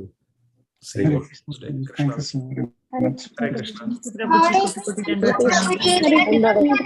See you on Tuesday. Krishna. Thank you so much. Hare Krishna. Hare Krishna.